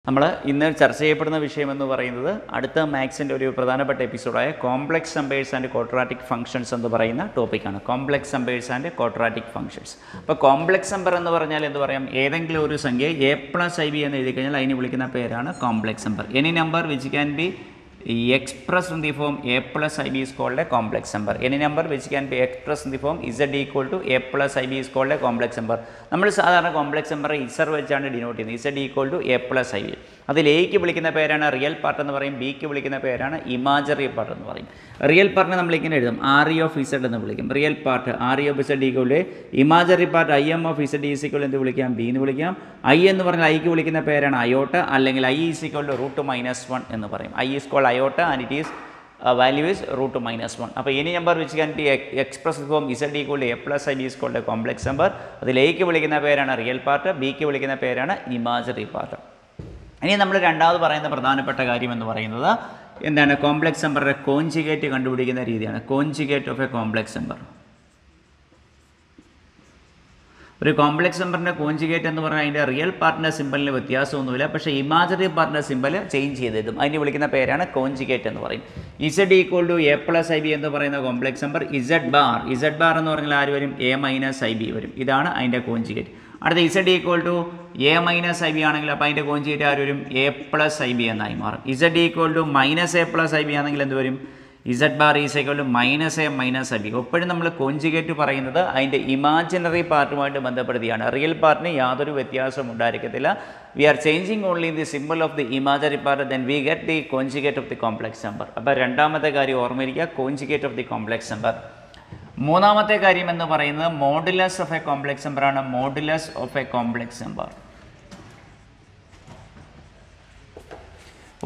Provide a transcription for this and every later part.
നമ്മൾ ഇന്ന് ചർച്ച ചെയ്യപ്പെടുന്ന വിഷയമെന്ന് പറയുന്നത് അടുത്ത മാത്സിൻ്റെ ഒരു പ്രധാനപ്പെട്ട എപ്പിസോഡായ complex numbers and quadratic functions എന്ന് പറയുന്ന ടോപ്പിക്കാണ്. Complex numbers and quadratic functions. അപ്പോൾ കോംപ്ലക്സ് നമ്പർ എന്ന് പറഞ്ഞാൽ എന്ത് പറയാം, ഏതെങ്കിലും ഒരു സംഖ്യ a+ib എന്ന് എഴുതി കഴിഞ്ഞാൽ അതിന് വിളിക്കുന്ന പേരാണ് complex number. Any number which can be expressed in the form a+ib is called a complex number. Any number which can be expressed in the form z equal to a+ib is called a complex number. നമ്മൾ സാധാരണ complex number ഇസർ വെച്ചാണ് denote ചെയ്യുന്നത്. z equal to a+ib. അതിൽ എക്ക് വിളിക്കുന്ന പേരാണ് real part എന്ന് പറയും, ബിക്ക് വിളിക്കുന്ന പേരാണ് ഇമാജറി പാർട്ട് എന്ന് പറയും. റിയൽ പാർട്ടിനെ നമ്മൾ ഇങ്ങനെ എഴുതും, RE of z എന്ന് വിളിക്കും. Real part RE of z equal to imagery part IM of z is equal എന്ത് വിളിക്കാം, ബി എന്ന് വിളിക്കാം. I എന്ന് പറഞ്ഞാൽ ഐക്ക് വിളിക്കുന്ന പേരാണ് അയോട്ട, അല്ലെങ്കിൽ I is equal to √-1 എന്ന് പറയും. I is called iota and it is value is √-1. അപ്പോൾ any number which can be expressed from z equal to a+ib is called a complex number. അതിൽ എക്ക് വിളിക്കുന്ന പേരാണ് റിയൽ പാർട്ട്, ബിക്ക് വിളിക്കുന്ന പേരാണ് ഇമാജറി പാർട്ട്. ഇനി നമ്മൾ രണ്ടാമത് പറയുന്ന പ്രധാനപ്പെട്ട കാര്യം എന്ന് പറയുന്നത് എന്താണ്, കോംപ്ലക്സ് നമ്പറുടെ കോഞ്ചുഗേറ്റ് കണ്ടുപിടിക്കുന്ന രീതിയാണ്. Conjugate of a complex number. ഒരു കോംപ്ലക്സ് നമ്പറിൻ്റെ കോഞ്ചുഗേറ്റ് എന്ന് പറഞ്ഞാൽ അതിൻ്റെ റിയൽ പാർട്ടിൻ്റെ സിമ്പലിന് വ്യത്യാസമൊന്നുമില്ല, പക്ഷേ ഇമാജറി പാർട്ടിൻ്റെ സിമ്പൽ ചേഞ്ച് ചെയ്തിട്ടും അതിന് വിളിക്കുന്ന പേരാണ് കോഞ്ചുഗേറ്റ് എന്ന് പറയും. z equal to a+ib എന്ന് പറയുന്ന കോംപ്ലക്സ് നമ്പർ z ബാർ എന്ന് പറഞ്ഞാൽ ആര് വരും, a-ib വരും. ഇതാണ് അതിൻ്റെ കോഞ്ചുഗേറ്റ്. അടുത്ത z equal to a-ib ആണെങ്കിൽ അപ്പോൾ അതിൻ്റെ കോഞ്ചുഗേറ്റ് ആര് വരും, a+ib എന്നായി മാറും. z equal to -a+ib ആണെങ്കിൽ എന്ത് വരും, z bar is equal to -a-ib. എപ്പോഴും നമ്മൾ കോഞ്ചുഗേറ്റ് പറയുന്നത് അതിൻ്റെ ഇമാജിനറി പാർട്ടുമായിട്ട് ബന്ധപ്പെടുത്തിയാണ്. റിയൽ പാർട്ടിന് യാതൊരു വ്യത്യാസവും ഉണ്ടായിരിക്കത്തില്ല. We are changing only the simple of the imaginary part, then we get the conjugate of the complex number. അപ്പോൾ രണ്ടാമത്തെ കാര്യം ഓർമ്മയിരിക്കുക, conjugate of the complex number. മൂന്നാമത്തെ കാര്യം എന്ന് പറയുന്നത് modulus of a complex number ആണ്. Modulus of a complex number.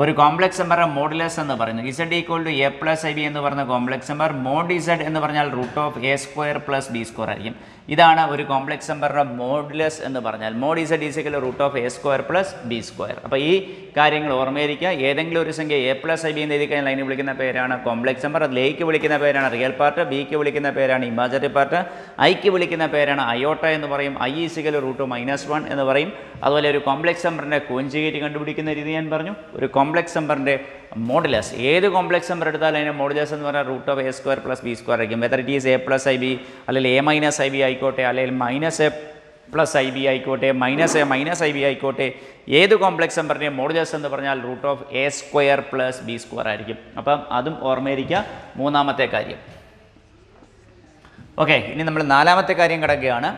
ഒരു കോംപ്ലക്സ് നമ്പറുടെ മോഡുലസ് എന്ന് പറയുന്നത് z equal to a+ib എന്ന് പറയുന്ന കോംപ്ലക്സ് നമ്പർ. മോഡ് z എന്ന് പറഞ്ഞാൽ √a² + b² ആയിരിക്കും. ഇതാണ് ഒരു കോംപ്ലക്സ് നമ്പറുടെ മോഡുലസ് എന്ന് പറഞ്ഞാൽ. Mod z is equal to √a² + b². അപ്പോൾ ഈ കാര്യങ്ങൾ ഓർമ്മയിരിക്കുക. ഏതെങ്കിലും ഒരു സംഖ്യ a+ib എന്ന് എഴുതി കഴിഞ്ഞാൽ അതിന് വിളിക്കുന്ന പേരാണ് കോംപ്ലക്സ് നമ്പർ. അതിൽ എക്ക് വിളിക്കുന്ന പേരാണ് റിയൽ പാർട്ട്, ബിക്ക് വിളിക്കുന്ന പേരാണ് ഇമാജറി പാർട്ട്, ഐക്ക് വിളിക്കുന്ന പേരാണ് അയോട്ട എന്ന് പറയും. I is equal to √-1 എന്ന് പറയും. അതുപോലെ ഒരു കോംപ്ലക്സ് നമ്പറിൻ്റെ കോഞ്ചുഗേറ്റ് കണ്ടുപിടിക്കുന്ന രീതി ഞാൻ പറഞ്ഞു. ഒരു കോംപ്ലക്സ് നമ്പറിൻ്റെ മോഡുലസ്, ഏത് കോംപ്ലക്സ് നമ്പർ എടുത്താലും അതിൻ്റെ മോഡുലസ് എന്ന് പറഞ്ഞാൽ √a² + b² ആയിരിക്കും. വെദർ ഇറ്റ് ഈസ് a+ib അല്ലെങ്കിൽ a-ib ആയിക്കോട്ടെ, അല്ലെങ്കിൽ -a+ib ആയിക്കോട്ടെ, -a-ib ആയിക്കോട്ടെ, ഏത് കോംപ്ലക്സ് നമ്പറിൻ്റെയും മോഡുലസ് എന്ന് പറഞ്ഞാൽ √a² + b² ആയിരിക്കും. അപ്പം അതും ഓർമ്മയിരിക്കുക, മൂന്നാമത്തെ കാര്യം. ഓക്കെ, ഇനി നമ്മൾ നാലാമത്തെ കാര്യം കിടക്കുകയാണ്.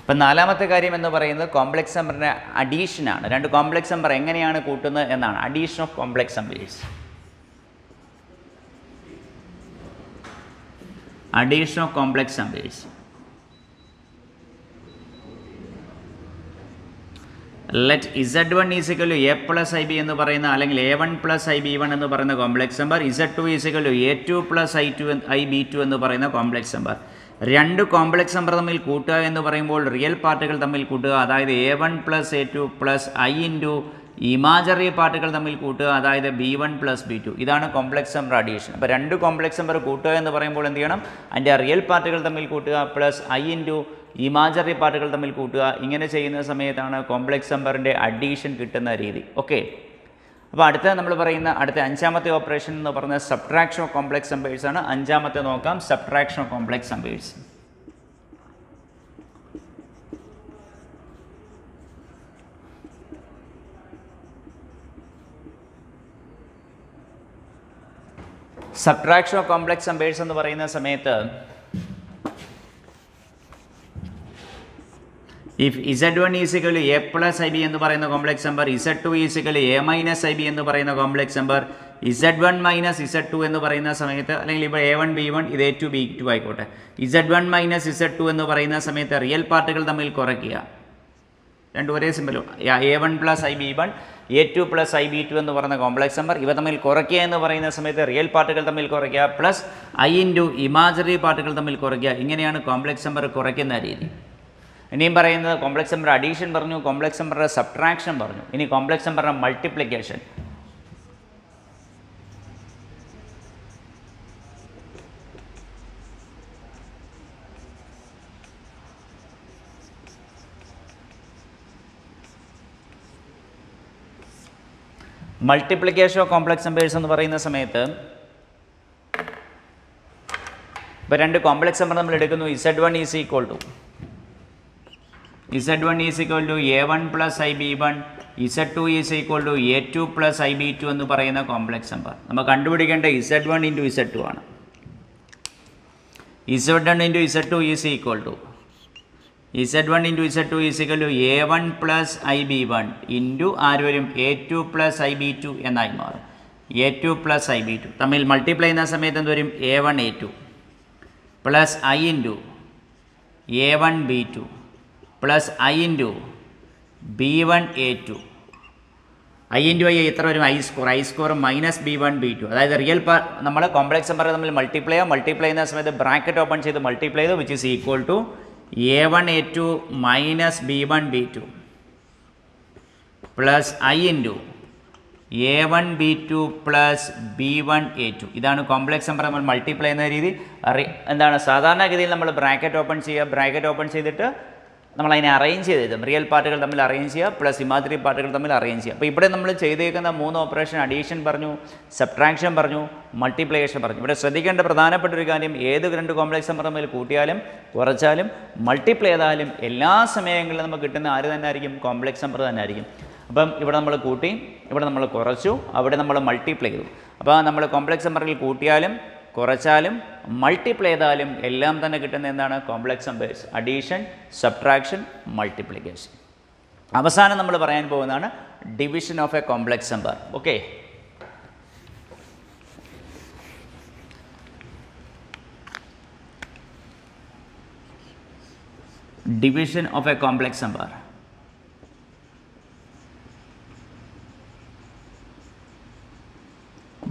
അപ്പം നാലാമത്തെ കാര്യം എന്ന് പറയുന്നത് കോംപ്ലക്സ് നമ്പറിൻ്റെ അഡീഷനാണ്. രണ്ട് കോംപ്ലക്സ് നമ്പർ എങ്ങനെയാണ് കൂട്ടുന്നത് എന്നാണ്. Addition of complex numbers. Addition of complex numbers. Let z1 is equal to a+ib എന്ന് പറയുന്ന, അല്ലെങ്കിൽ a1 + ib1 എന്ന് പറയുന്ന complex number, z2 is equal to a2 + ib2 എന്ന് പറയുന്ന കോംപ്ലക്സ് നമ്പർ. രണ്ട് കോംപ്ലക്സ് നമ്പർ തമ്മിൽ കൂട്ടുക എന്ന് പറയുമ്പോൾ റിയൽ പാർട്ടുകൾ തമ്മിൽ കൂട്ടുക, അതായത് a1 + a2 + i × ഇമാജറി പാർട്ടുകൾ തമ്മിൽ കൂട്ടുക, അതായത് b1 + b2. ഇതാണ് കോംപ്ലക്സ് നമ്പർ അഡീഷൻ. അപ്പോൾ രണ്ട് കോംപ്ലക്സ് നമ്പർ കൂട്ടുക എന്ന് പറയുമ്പോൾ എന്ത് ചെയ്യണം, അതിൻ്റെ റിയൽ പാർട്ടുകൾ തമ്മിൽ കൂട്ടുക പ്ലസ് i × ഇമാജറി പാർട്ടുകൾ തമ്മിൽ കൂട്ടുക. ഇങ്ങനെ ചെയ്യുന്ന സമയത്താണ് കോംപ്ലക്സ് നമ്പറിൻ്റെ അഡീഷൻ കിട്ടുന്ന രീതി. ഓക്കെ, അപ്പോൾ അടുത്ത നമ്മൾ പറയുന്ന അടുത്ത അഞ്ചാമത്തെ ഓപ്പറേഷൻ എന്ന് പറയുന്നത് സബ്ട്രാക്ഷൻ ഓഫ് കോംപ്ലക്സ് നമ്പേഴ്സ് ആണ്. അഞ്ചാമത്തെ നോക്കാം, subtraction of complex numbers. Subtraction of complex numbers എന്ന് പറയുന്ന സമയത്ത് if z1 is equal to a+ib എന്ന് പറയുന്ന complex number, z2 is equal to a-ib എന്ന് പറയുന്ന കോംപ്ലക്സ് നമ്പർ, z1 - z2 എന്ന് പറയുന്ന സമയത്ത്, അല്ലെങ്കിൽ ഇപ്പോൾ a1 b1 ഇത് a2 b2 ആയിക്കോട്ടെ, z1 - z2 എന്ന് പറയുന്ന സമയത്ത് റിയൽ പാർട്ടുകൾ തമ്മിൽ കുറയ്ക്കുക. രണ്ടും ഒരേ സിമ്പലും A1 plus IB1 A2 plus IB2 എന്ന് പറയുന്ന കോംപ്ലക്സ് നമ്പർ ഇവ തമ്മിൽ കുറയ്ക്കുക എന്ന് പറയുന്ന സമയത്ത് റിയൽ പാർട്ടുകൾ തമ്മിൽ കുറയ്ക്കുക പ്ലസ് I ഇൻറ്റു ഇമാജിനറി പാർട്ടുകൾ തമ്മിൽ കുറയ്ക്കുക. ഇങ്ങനെയാണ് കോംപ്ലക്സ് നമ്പർ കുറയ്ക്കുന്ന രീതി. ഇനിയും പറയുന്നത് കോംപ്ലക്സ് നമ്പർ അഡീഷൻ പറഞ്ഞു, കോംപ്ലക്സ് നമ്പറുടെ സബ്ട്രാക്ഷൻ പറഞ്ഞു. ഇനി കോംപ്ലക്സ് നമ്പറുടെ multiplication. Multiplication of complex numbers എന്ന് പറയുന്ന സമയത്ത് ഇപ്പോൾ രണ്ട് കോംപ്ലക്സ് നമ്പർ നമ്മൾ എടുക്കുന്നു. Z1 is equal to A1 plus IB1, Z2 is equal to A2 plus IB2 എന്ന് പറയുന്ന കോംപ്ലക്സ് നമ്പർ. നമ്മൾ കണ്ടുപിടിക്കേണ്ട Z1 ഇൻറ്റു Z2 ആണ്. Z1 into Z2 is equal to Z1 into Z2 is equal to A1 plus IB1 into ആര് വരും A2 plus IB2 എന്നായി മാറും. A2 plus IB2 തമ്മിൽ multiply ചെയ്യുന്ന സമയത്ത് എന്ത് വരും A1 A2 plus I into A1 B2 plus I into B1 A2. I into I എത്ര വരും I score minus B1 B2. അതായത് റിയൽ നമ്മൾ കോംപ്ലക്സ് നമ്പർ തമ്മിൽ മൾട്ടിപ്ലൈ ചെയ്യുന്ന സമയത്ത് ബ്രാക്കറ്റ് ഓപ്പൺ ചെയ്ത് മൾട്ടിപ്ലൈ ചെയ്തു which is equal to A1 A2 minus B1 B2 plus I into A1 B2 plus B1 A2. ഇതാണ് കോംപ്ലക്സ് നമ്പർ നമ്മൾ multiply ചെയ്യുന്ന രീതി. എന്താണ് സാധാരണഗതിയിൽ നമ്മൾ ബ്രാക്കറ്റ് ഓപ്പൺ ചെയ്യുക, ബ്രാക്കറ്റ് ഓപ്പൺ ചെയ്തിട്ട് നമ്മൾ അതിനെ അറേഞ്ച് ചെയ്തെഴുതും. റിയൽ പാർട്ടുകൾ തമ്മിൽ അറേഞ്ച് ചെയ്യുക പ്ലസ് ഇമാജിനറി പാർട്ടുകൾ തമ്മിൽ അറേഞ്ച് ചെയ്യുക. അപ്പോൾ ഇവിടെ നമ്മൾ ചെയ്തേക്കുന്ന 3 ഓപ്പറേഷൻ അഡീഷൻ പറഞ്ഞു, സബ്ട്രാക്ഷൻ പറഞ്ഞു, മൾട്ടിപ്ലിക്കേഷൻ പറഞ്ഞു. ഇവിടെ ശ്രദ്ധിക്കേണ്ട പ്രധാനപ്പെട്ട ഒരു കാര്യം ഏത് രണ്ട് കോംപ്ലക്സ് നമ്പർ തമ്മിൽ കൂട്ടിയാലും കുറച്ചാലും മൾട്ടിപ്ലൈ ചെയ്താലും എല്ലാ സമയങ്ങളിലും നമുക്ക് കിട്ടുന്ന ആര് തന്നെ ആയിരിക്കും കോംപ്ലക്സ് നമ്പർ തന്നെ ആയിരിക്കും. അപ്പം ഇവിടെ നമ്മൾ കൂട്ടി, ഇവിടെ നമ്മൾ കുറച്ചു, അവിടെ നമ്മൾ മൾട്ടിപ്ലൈ ചെയ്തു. അപ്പോൾ നമ്മൾ കോംപ്ലക്സ് നമ്പറിൽ കൂട്ടിയാലും കുറച്ചാലും മൾട്ടിപ്ലൈ ചെയ്താലും എല്ലാം തന്നെ കിട്ടുന്ന എന്താണ് complex numbers. Addition, subtraction, multiplication. അവസാനം നമ്മൾ പറയാൻ പോകുന്നതാണ് division of a complex number. Okay, division of a complex number.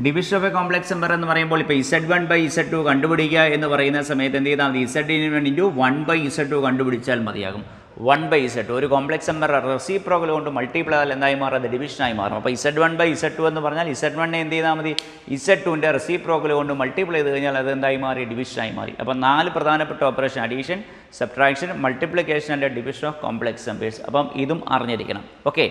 Division of a complex number എന്ന് പറയുമ്പോൾ ഇപ്പോൾ Z1 ബൈ Z2 കണ്ടുപിടിക്കുക എന്ന് പറയുന്ന സമയത്ത് എന്ത് ചെയ്താൽ മതി Z1 ഇൻറ്റു 1 ബൈ Z2 കണ്ടുപിടിച്ചാൽ മതിയാകും. 1 ബൈ Z2 ഒരു കോംപ്ലക്സ് നമ്പർ റെസിപ്രോക്കൽ കൊണ്ട് മൾട്ടിപ്ലൈ ചെയ്താൽ എന്തായി മാറും, അത് ഡിവിഷനായി മാറും. അപ്പോൾ Z1 ബൈ Z2 എന്ന് പറഞ്ഞാൽ Z1 എന്ത് ചെയ്താൽ മതി Z2ൻ്റെ റെസിപ്രോക്കൽ കൊണ്ട് മൾട്ടിപ്ലൈ ചെയ്ത് കഴിഞ്ഞാൽ അത് എന്തായി മാറി, ഡിവിഷനായി മാറി. അപ്പോൾ 4 പ്രധാനപ്പെട്ട operation addition, subtraction, multiplication and division of complex numbers. അപ്പം ഇതും അറിഞ്ഞിരിക്കണം. ഓക്കെ,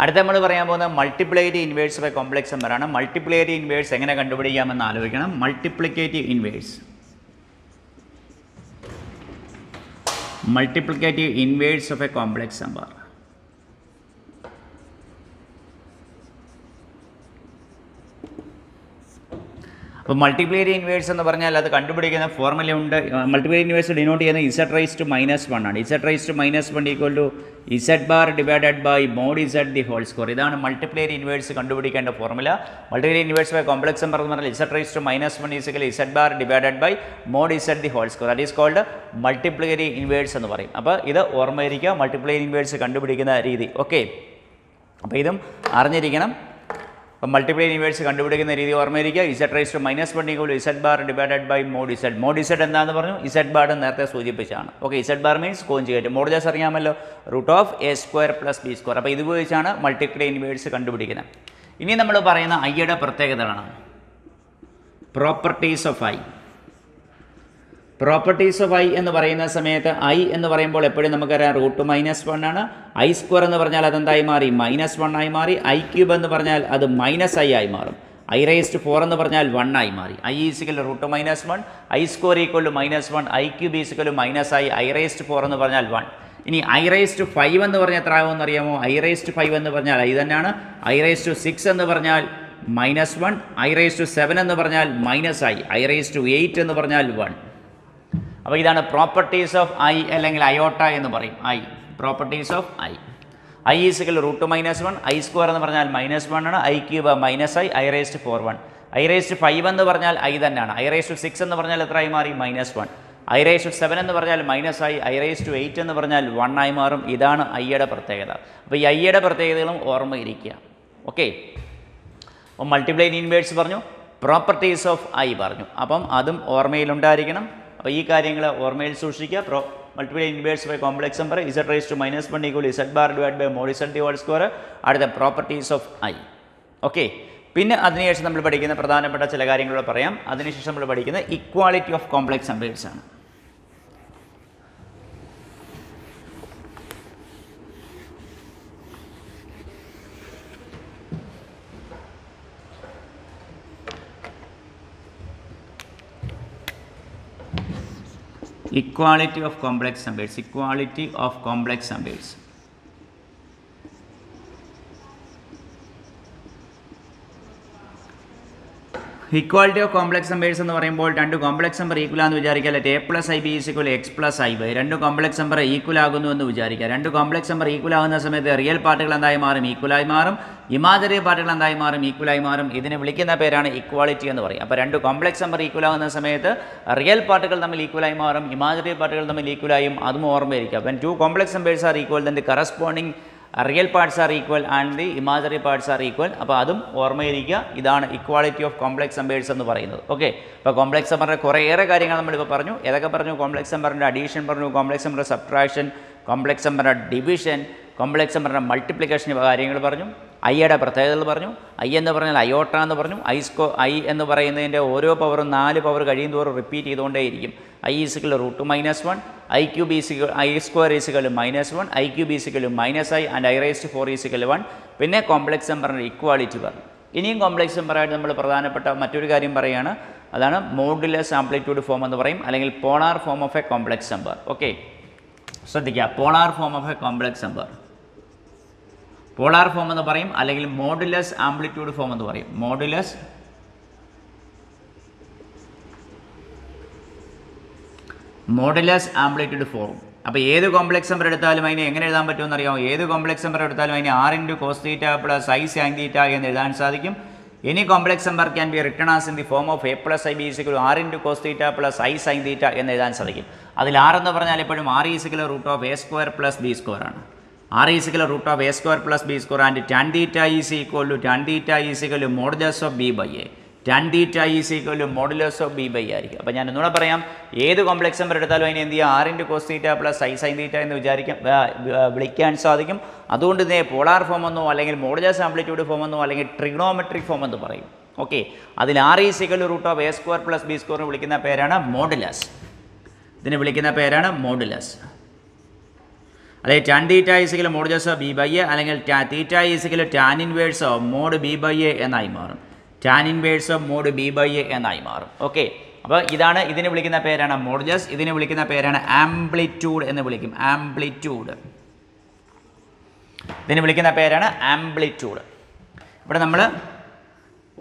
അടുത്ത നമ്മൾ പറയാൻ പോകുന്നത് multiplicative inverse of a complex നമ്പറാണ്. മൾട്ടിപ്ലിക്കേറ്റീവ് ഇൻവേഴ്സ് എങ്ങനെ കണ്ടുപിടിക്കാമെന്ന് ആലോചിക്കണം. Multiplicative inverse of a complex number. അപ്പോൾ മൾട്ടിപ്ലിക്കേറ്റീവ് ഇൻവേഴ്സ് എന്ന് പറഞ്ഞാൽ അത് കണ്ടുപിടിക്കുന്ന ഫോർമുല ഉണ്ട്. മൾട്ടിപ്ലിക്കേറ്റീവ് ഇൻവേഴ്സ് ഡിനോട്ട് ചെയ്യുന്നത് Z⁻⁻1 ആണ്. Z⁻⁻1 equal to Z bar divided by mod Z the whole square. ഇതാണ് മൾട്ടിപ്ലിക്കേറ്റീവ് ഇൻവേഴ്സ് കണ്ടുപിടിക്കേണ്ട formula. Multiplicative inverse by complex number എന്ന് പറഞ്ഞാൽ Z⁻⁻1 equal Z bar divided by mod Z the whole square. That is called multiplicative inverse എന്ന് പറയും. അപ്പോൾ ഇത് ഓർമ്മയിരിക്കുക, multiplicative inverse കണ്ടുപിടിക്കുന്ന രീതി. ഓക്കെ, അപ്പോൾ ഇതും അറിഞ്ഞിരിക്കണം. അപ്പോൾ മൾട്ടിപ്ലിക്കേറ്റീവ് ഇൻവേഴ്സ് കണ്ടുപിടിക്കുന്ന രീതി ഓർമ്മയിരിക്കുക. Z⁻⁻1 equal to Z bar divided by mod Z. Mod Z എന്താണെന്ന് പറഞ്ഞു, Z ബാർ നേരത്തെ സൂചിപ്പിച്ചാണ്. Okay, Z bar means conjugate. Modulus അറിയാമല്ലോ, √(a² + b²). അപ്പോൾ ഇത് ഉപയോഗിച്ചാണ് മൾട്ടിപ്ലിക്കേറ്റീവ് ഇൻവേഴ്സ് കണ്ടുപിടിക്കുന്നത്. ഇനി നമ്മൾ പറയുന്ന ഐയുടെ പ്രത്യേകതകളാണ് properties of I. Properties of I എന്ന് പറയുന്ന സമയത്ത് ഐ എന്ന് പറയുമ്പോൾ എപ്പോഴും നമുക്കറിയാം √-1 ആണ്. I² എന്ന് പറഞ്ഞാൽ അതെന്തായി മാറി, -1 ആയി മാറി. I³ എന്ന് പറഞ്ഞാൽ അത് -i ആയി മാറും. I⁻⁴ എന്ന് പറഞ്ഞാൽ 1 ആയി മാറി. I = √-1, I² = -1, I³ -i, I⁻⁴ എന്ന് പറഞ്ഞാൽ 1. ഇനി I⁵ എന്ന് പറഞ്ഞാൽ എത്ര ആകുമെന്ന് അറിയാമോ? I⁵ എന്ന് പറഞ്ഞാൽ I തന്നെയാണ്. I⁵ എന്ന് പറഞ്ഞാൽ -1, i⁻7 എന്ന് പറഞ്ഞാൽ -i, i⁸ എന്ന് പറഞ്ഞാൽ 1. അപ്പോൾ ഇതാണ് പ്രോപ്പർട്ടീസ് ഓഫ് ഐ അല്ലെങ്കിൽ അയോട്ട എന്ന് പറയും. I, properties of I. i = √-1, i² എന്ന് പറഞ്ഞാൽ -1 ആണ്, i³ -i, i⁻4 1. i⁵ എന്ന് പറഞ്ഞാൽ i തന്നെയാണ്. i⁻6 എന്ന് പറഞ്ഞാൽ എത്രയായി മാറി? -1. i⁻7 എന്ന് പറഞ്ഞാൽ -i, i⁸ എന്ന് പറഞ്ഞാൽ 1 ആയി മാറും. ഇതാണ് ഐയുടെ പ്രത്യേകത. അപ്പോൾ ഈ ഐയുടെ പ്രത്യേകതകളും ഓർമ്മയിരിക്കുക. ഓക്കെ, അപ്പം മൾട്ടിപ്ലൈ ഇൻവേഴ്സ് പറഞ്ഞു, പ്രോപ്പർട്ടീസ് ഓഫ് ഐ പറഞ്ഞു. അപ്പം അതും ഓർമ്മയിലുണ്ടായിരിക്കണം. അപ്പോൾ ഈ കാര്യങ്ങൾ ഓർമ്മയിൽ സൂക്ഷിക്കുക. Multiply inverse by complex number z⁻⁻1 = z⁻². അടുത്ത പ്രോപ്പർട്ടീസ് ഓഫ് ഐ. ഓക്കെ, പിന്നെ അതിനുശേഷം നമ്മൾ പഠിക്കുന്ന പ്രധാനപ്പെട്ട ചില കാര്യങ്ങൾ പറയാം. അതിനുശേഷം നമ്മൾ പഠിക്കുന്നത് ഇക്വാളിറ്റി ഓഫ് കോംപ്ലക്സ് നമ്പേഴ്സ് ആണ്. Equality of complex numbers. Equality of complex numbers. Equality of complex numbers എന്ന് പറയുമ്പോൾ രണ്ട് കോംപ്ലക്സ് നമ്പർ ഈക്വൽ ആണെന്ന് വിചാരിക്കുക. a+ib = x+i. രണ്ട് കോംപ്ലക്സ് നമ്പർ ഈക്വൽ ആകുന്നു എന്ന് വിചാരിക്കുക. രണ്ട് കോംപ്ലക്സ് നമ്പർ ഈക്വൽ ആകുന്ന സമയത്ത് റിയൽ പാർട്ടുകൾ എന്തായി മാറും? ഈക്വലായി മാറും. ഇമാജിനറി പാർട്ടുകൾ എന്തായി മാറും? ഈക്വലായി മാറും. ഇതിനെ വിളിക്കുന്ന പേരാണ് ഇക്വാളിറ്റി എന്ന് പറയും. അപ്പോൾ രണ്ട് കോംപ്ലക്സ് നമ്പർ ഈക്വൽ ആകുന്ന സമയത്ത് റിയൽ പാർട്ടുകൾ തമ്മിൽ ഈക്വലായി മാറും, ഇമാജിനറി പാർട്ടുകൾ തമ്മിൽ ഈക്വലായും. അതും ഓർമ്മയിരിക്കുക. when two complex numbers are equal, then the corresponding real parts R equal and the imaginary parts R equal. അപ്പോൾ അതും ഓർമ്മയിരിക്കുക. ഇതാണ് ഇക്വാളിറ്റി ഓഫ് കോംപ്ലക്സ് നമ്പേഴ്സ് എന്ന് പറയുന്നത്. ഓക്കെ, അപ്പോൾ കോംപ്ലക്സ് നമ്പറിൻ്റെ കുറേയേറെ കാര്യങ്ങൾ നമ്മളിപ്പോൾ പറഞ്ഞു. ഏതൊക്കെ പറഞ്ഞു? കോംപ്ലക്സ് നമ്പറിൻ്റെ അഡീഷൻ പറഞ്ഞു, കോംപ്ലക്സ് നമ്പറിൻ്റെ സബ്ട്രാക്ഷൻ, കോംപ്ലക്സ് നമ്പറിൻ്റെ ഡിവിഷൻ, കോംപ്ലക്സ് നമ്പറിൻ്റെ മൾട്ടിപ്ലിക്കേഷൻ കാര്യങ്ങൾ പറഞ്ഞു. ഐയുടെ പ്രത്യേകതകൾ പറഞ്ഞു. ഐ എന്ന് പറഞ്ഞാൽ അയോട്ട എന്ന് പറഞ്ഞു. ഐ എന്ന് പറയുന്നതിൻ്റെ ഓരോ പവറും 4 പവർ കഴിയും തോറും റിപ്പീറ്റ് ചെയ്തുകൊണ്ടേയിരിക്കും. i = √-1, i² -1, i³ -i and i⁻4 1. പിന്നെ കോംപ്ലക്സ് നമ്പറിൻ്റെ ഇക്വാളിറ്റി പറഞ്ഞു. ഇനിയും കോംപ്ലക്സ് നമ്പറായിട്ട് നമ്മൾ പ്രധാനപ്പെട്ട മറ്റൊരു കാര്യം പറയുകയാണ്. അതാണ് മോഡുലസ് ആംപ്ലിറ്റ്യൂഡ് ഫോം എന്ന് പറയും, അല്ലെങ്കിൽ polar form of a complex number. Okay, ശ്രദ്ധിക്കുക, polar form of a complex number. Polar form എന്ന് പറയും, അല്ലെങ്കിൽ മോഡുലസ് ആംപ്ലിറ്റ്യൂഡ് ഫോം എന്ന് പറയും. Modulus amplitude form. അപ്പോൾ ഏത് കോംപ്ലക്സ് നമ്പർ എടുത്താലും അതിനെ എങ്ങനെ എഴുതാൻ പറ്റുമെന്ന് അറിയാമോ? ഏത് കോംപ്ലക്സ് നമ്പർ എടുത്താലും അതിനെ r × cos θ + i sin θ എന്ന് എഴുതാൻ സാധിക്കും. Any complex number can be written as in the form of a+ib = r × cos θ + i sin θ എന്ന് എഴുതാൻ സാധിക്കും. അതിൽ r എന്ന് പറഞ്ഞാൽ എപ്പോഴും r = √a² + b² ആണ്. r = √a² + b² and tan θ = modulus of b/a. tan θ = modulus of b/a ആയിരിക്കും. അപ്പോൾ ഞാൻ ഒന്നുകൂടെ പറയാം, ഏത് കോംപ്ലക്സ് നമ്പർ എടുത്താലും അതിനെ എന്ത് ചെയ്യുക? r × cos θ + i sin θ എന്ന് വിളിക്കാൻ സാധിക്കും. അതുകൊണ്ട് തന്നെ പോളാർ ഫോം എന്നോ, അല്ലെങ്കിൽ മോഡുലസ് ആംപ്ലിറ്റ്യൂഡ് ഫോം എന്നോ, അല്ലെങ്കിൽ ട്രിഗ്ണോമെട്രിക് ഫോം എന്ന് പറയും. ഓക്കെ, അതിൽ r = √a² + b² വിളിക്കുന്ന പേരാണ് മോഡുലസ്. ഇതിനെ വിളിക്കുന്ന പേരാണ് മോഡുലസ്. അതായത് tan θ = modulus of b/a, അല്ലെങ്കിൽ θ = tan inverse of mod b/a എന്നായി മാറും. tan inverse of mod b/a എന്നായി മാറും. ഓക്കെ, അപ്പോൾ ഇതാണ്, ഇതിനെ വിളിക്കുന്ന പേരാണ് മോഡുലസ്. ഇതിനെ വിളിക്കുന്ന പേരാണ് ആംപ്ലിറ്റ്യൂഡ് എന്ന് വിളിക്കും. ആംപ്ലിറ്റ്യൂഡ്, ഇതിനെ വിളിക്കുന്ന പേരാണ് ആംപ്ലിറ്റ്യൂഡ്. ഇവിടെ നമ്മൾ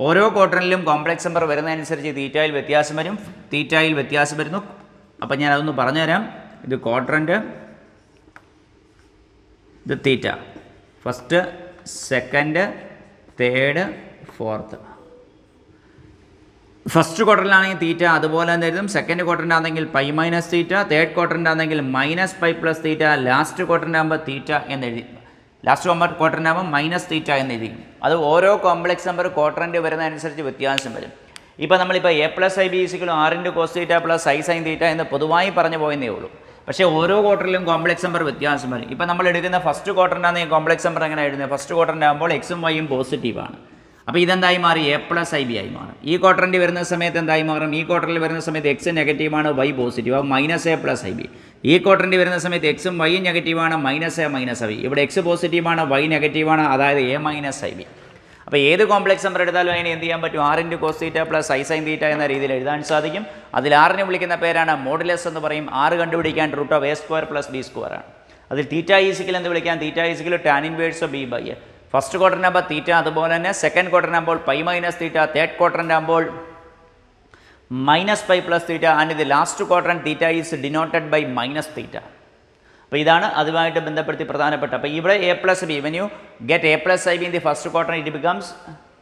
ഓരോ ക്വാർട്ടറിലും കോംപ്ലക്സ് നമ്പർ വരുന്നതനുസരിച്ച് തീറ്റയിൽ വ്യത്യാസം വരും, തീറ്റയിൽ വ്യത്യാസം വരുന്നു. അപ്പം ഞാൻ അതൊന്ന് പറഞ്ഞുതരാം. ഇത് ക്വാഡ്രൻ്റ്, ഇത് theta, first, second, third, fourth. First ക്വാർട്ടറിലാണെങ്കിൽ തീറ്റ അതുപോലെ തന്നെ എഴുതും. സെക്കൻഡ് ക്വാർട്ടറിൻ്റെ ആണെങ്കിൽ π - തീറ്റ, തേർഡ് ക്വാർട്ടറിൻ്റെ ആണെങ്കിൽ -π + തീറ്റ, ലാസ്റ്റ് ക്വാർട്ടറിൻ്റെ ആകുമ്പോൾ തീറ്റ എന്നെഴുതി, ലാസ്റ്റ് ക്വാർട്ടറിൻ്റെ ആകുമ്പോൾ -തീറ്റ എന്നെഴുതി. അത് ഓരോ കോംപ്ലക്സ് നമ്പർ ക്വാർട്ടറിൻ്റെ വരുന്നതനുസരിച്ച് വ്യത്യാസം വരും. ഇപ്പോൾ നമ്മളിപ്പോൾ a+ib = r × cos θ + i sin θ എന്ന് പൊതുവായി പറഞ്ഞു പോയെന്നേ ഉള്ളൂ. പക്ഷേ ഓരോ ക്വാർട്ടറിലും കോംപ്ലക്സ് നമ്പർ വ്യത്യാസം വരും. ഇപ്പോൾ നമ്മൾ എടുക്കുന്ന ഫസ്റ്റ് ക്വാർട്ടറിൻ്റെ ഈ കോംപ്ലക്സ് നമ്പർ എങ്ങനെ എഴുതുന്നത്? ഫസ്റ്റ് ക്വാർട്ടറിൻ്റെ ആകുമ്പോൾ എക്സും വൈയും പോസിറ്റീവാണ്. അപ്പോൾ ഇതെന്തായി മാറി? a+ib ആയി മാറും. ഈ ക്വാർട്ടറിൻ്റെ വരുന്ന സമയത്ത് എന്തായി മാറും? ഈ ക്വാർട്ടറിൽ വരുന്ന സമയത്ത് എക്സ് നെഗറ്റീവാണ്, വൈ പോസിറ്റീവ്, അപ്പോൾ -a+ib. ഈ ക്വാർട്ടറിൻ്റെ വരുന്ന സമയത്ത് എക്സും വൈയും നെഗറ്റീവാണ്, -a - ib. ഇവിടെ എക്സ് പോസിറ്റീവാണ്, വൈ നെഗറ്റീവാണ്, അതായത് a - ib. അപ്പോൾ ഏത് കോംപ്ലക്സ് നമ്പർ എടുത്താലും അതിനെ എന്ത് ചെയ്യാൻ പറ്റും? r × cos θ + i sin θ എന്ന രീതിയിൽ എഴുതാൻ സാധിക്കും. അതിൽ r നെ വിളിക്കുന്ന പേരാണ് മോഡുലസ് എന്ന് പറയും. r കണ്ടുപിടിക്കാൻ √a² + b² ആണ്. അതിൽ θ = എന്ത് വിളിക്കാം? θ = tan inverse of b/a. First quadrant ആകുമ്പോൾ തീറ്റ, അതുപോലെ തന്നെ സെക്കൻഡ് ക്വാഡ്രൻ്റ് ആകുമ്പോൾ pi minus theta, third quadrant ആകുമ്പോൾ minus pi plus theta, and ഇത് last quadrant theta is denoted by minus theta. അപ്പോൾ ഇതാണ് അതുമായിട്ട് ബന്ധപ്പെടുത്തി പ്രധാനപ്പെട്ട. അപ്പോൾ ഇവിടെ a plus b, when you get a plus i b in the first quadrant it becomes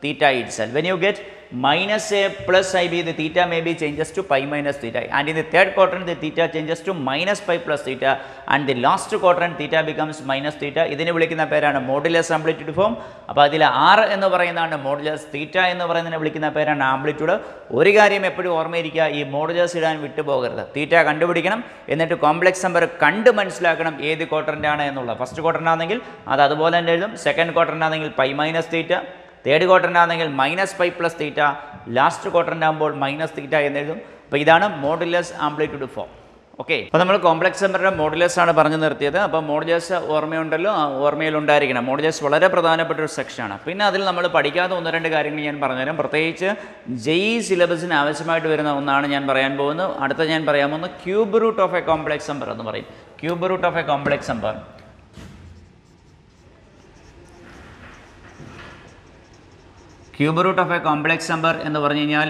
theta itself. When you get minus a plus ib, the theta may be changes to pi minus theta, and in the third quadrant the theta changes to minus pi plus theta, and the last quadrant theta becomes minus theta. ഇതിനെ വിളിക്കുന്ന പേരാണ് modulus amplitude form. അപ്പോൾ അതിൽ r എന്ന് പറയുന്നതാണ് modulus, തീറ്റ എന്ന് പറയുന്നതിനെ വിളിക്കുന്ന പേരാണ് ആംപ്ലിറ്റ്യൂഡ്. ഒരു കാര്യം എപ്പോഴും ഓർമ്മയിരിക്കുക, ഈ മോഡുലസ് ഇടാൻ വിട്ടുപോകരുത്. തീറ്റ കണ്ടുപിടിക്കണം, എന്നിട്ട് കോംപ്ലക്സ് നമ്പർ കണ്ട് മനസ്സിലാക്കണം ഏത് ക്വാഡ്രൻ്റ് ആണ് എന്നുള്ളത്. ഫസ്റ്റ് ക്വാഡ്രൻ്റ് ആണെങ്കിൽ അത് അതുപോലെ തന്നെ എഴുതും, സെക്കൻഡ് ക്വാഡ്രൻ്റ് ആണെങ്കിൽ pi minus theta, third quadrant ആണെങ്കിൽ minus pi plus theta, last quadrant ആകുമ്പോൾ മൈനസ് തീറ്റ എന്നെഴുതും. അപ്പോൾ ഇതാണ് മോഡുലസ് ആംപ്ലിറ്റ്യൂഡ് ഫോം. ഓക്കെ, അപ്പോൾ നമ്മൾ കോംപ്ലക്സ് നമ്പറുടെ മോഡുലസ് ആണ് പറഞ്ഞു നിർത്തിയത്. അപ്പോൾ മോഡുലസ് ഓർമ്മയുണ്ടല്ലോ, ഓർമ്മയിലുണ്ടായിരിക്കണം. മോഡുലസ് വളരെ പ്രധാനപ്പെട്ട ഒരു സെക്ഷനാണ്. പിന്നെ അതിൽ നമ്മൾ പഠിക്കാത്ത ഒന്ന് രണ്ട് കാര്യങ്ങൾ ഞാൻ പറഞ്ഞുതരാം. പ്രത്യേകിച്ച് JEE സിലബസിന് ആവശ്യമായിട്ട് വരുന്ന ഒന്നാണ് ഞാൻ പറയാൻ പോകുന്നത്. അടുത്ത ഞാൻ പറയാൻ പോകുന്നത് cube root of a complex number എന്ന് പറയും. Cube root of a complex number. Cube root of a complex number എന്ന് പറഞ്ഞു കഴിഞ്ഞാൽ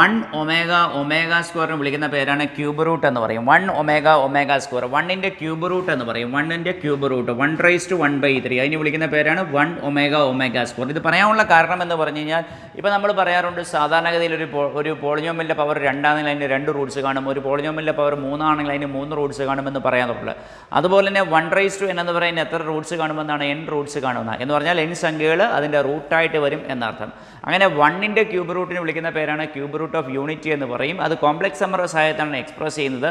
1 ഒമേഗ ഒമേഗ സ്ക്വയറിന് വിളിക്കുന്ന പേരാണ് ക്യൂബ് റൂട്ട് എന്ന് പറയും. 1 ഒമേഗ ഒമേഗ സ്ക്വയർ, 1ൻ്റെ ക്യൂബ് റൂട്ട് എന്ന് പറയും. 1ൻ്റെ ക്യൂബ് റൂട്ട് 1⁻⁴ അതിന് വിളിക്കുന്ന പേരാണ് 1 ഒമേഗ ഒമേഗ സ്ക്വയർ. ഇത് പറയാനുള്ള കാരണം എന്ന് പറഞ്ഞു കഴിഞ്ഞാൽ, ഇപ്പോൾ നമ്മൾ പറയാറുണ്ട് സാധാരണഗതിയിൽ ഒരു പോളിനോമിയലിൻ്റെ പവർ 2 ആണെങ്കിൽ അതിന് 2 റൂട്ട്സ് കാണും, ഒരു പോളിനോമിയലിൻ്റെ പവർ 3 ആണെങ്കിൽ അതിന് 3 റൂട്ട്സ് കാണുമെന്ന് പറയാറുള്ളത്. അതുപോലെ തന്നെ 1⁻n എന്ന് പറയുന്നത് എത്ര റൂട്ട്സ് കാണുമെന്നാണ്? n റൂട്ട്സ് കാണുന്നത് എന്ന് പറഞ്ഞാൽ n സംഖ്യകൾ അതിൻ്റെ റൂട്ടായിട്ട് വരും എന്നർത്ഥം. അങ്ങനെ 1ൻ്റെ ക്യൂബ് റൂട്ടിന് വിളിക്കുന്ന പേരാണ് ക്യൂബ് റൂട്ട് ഓഫ് യൂണിറ്റി എന്ന് പറയും. അത് കോംപ്ലക്സ് നമ്പർ സഹായത്താണ് എക്സ്പ്രസ് ചെയ്യുന്നത്.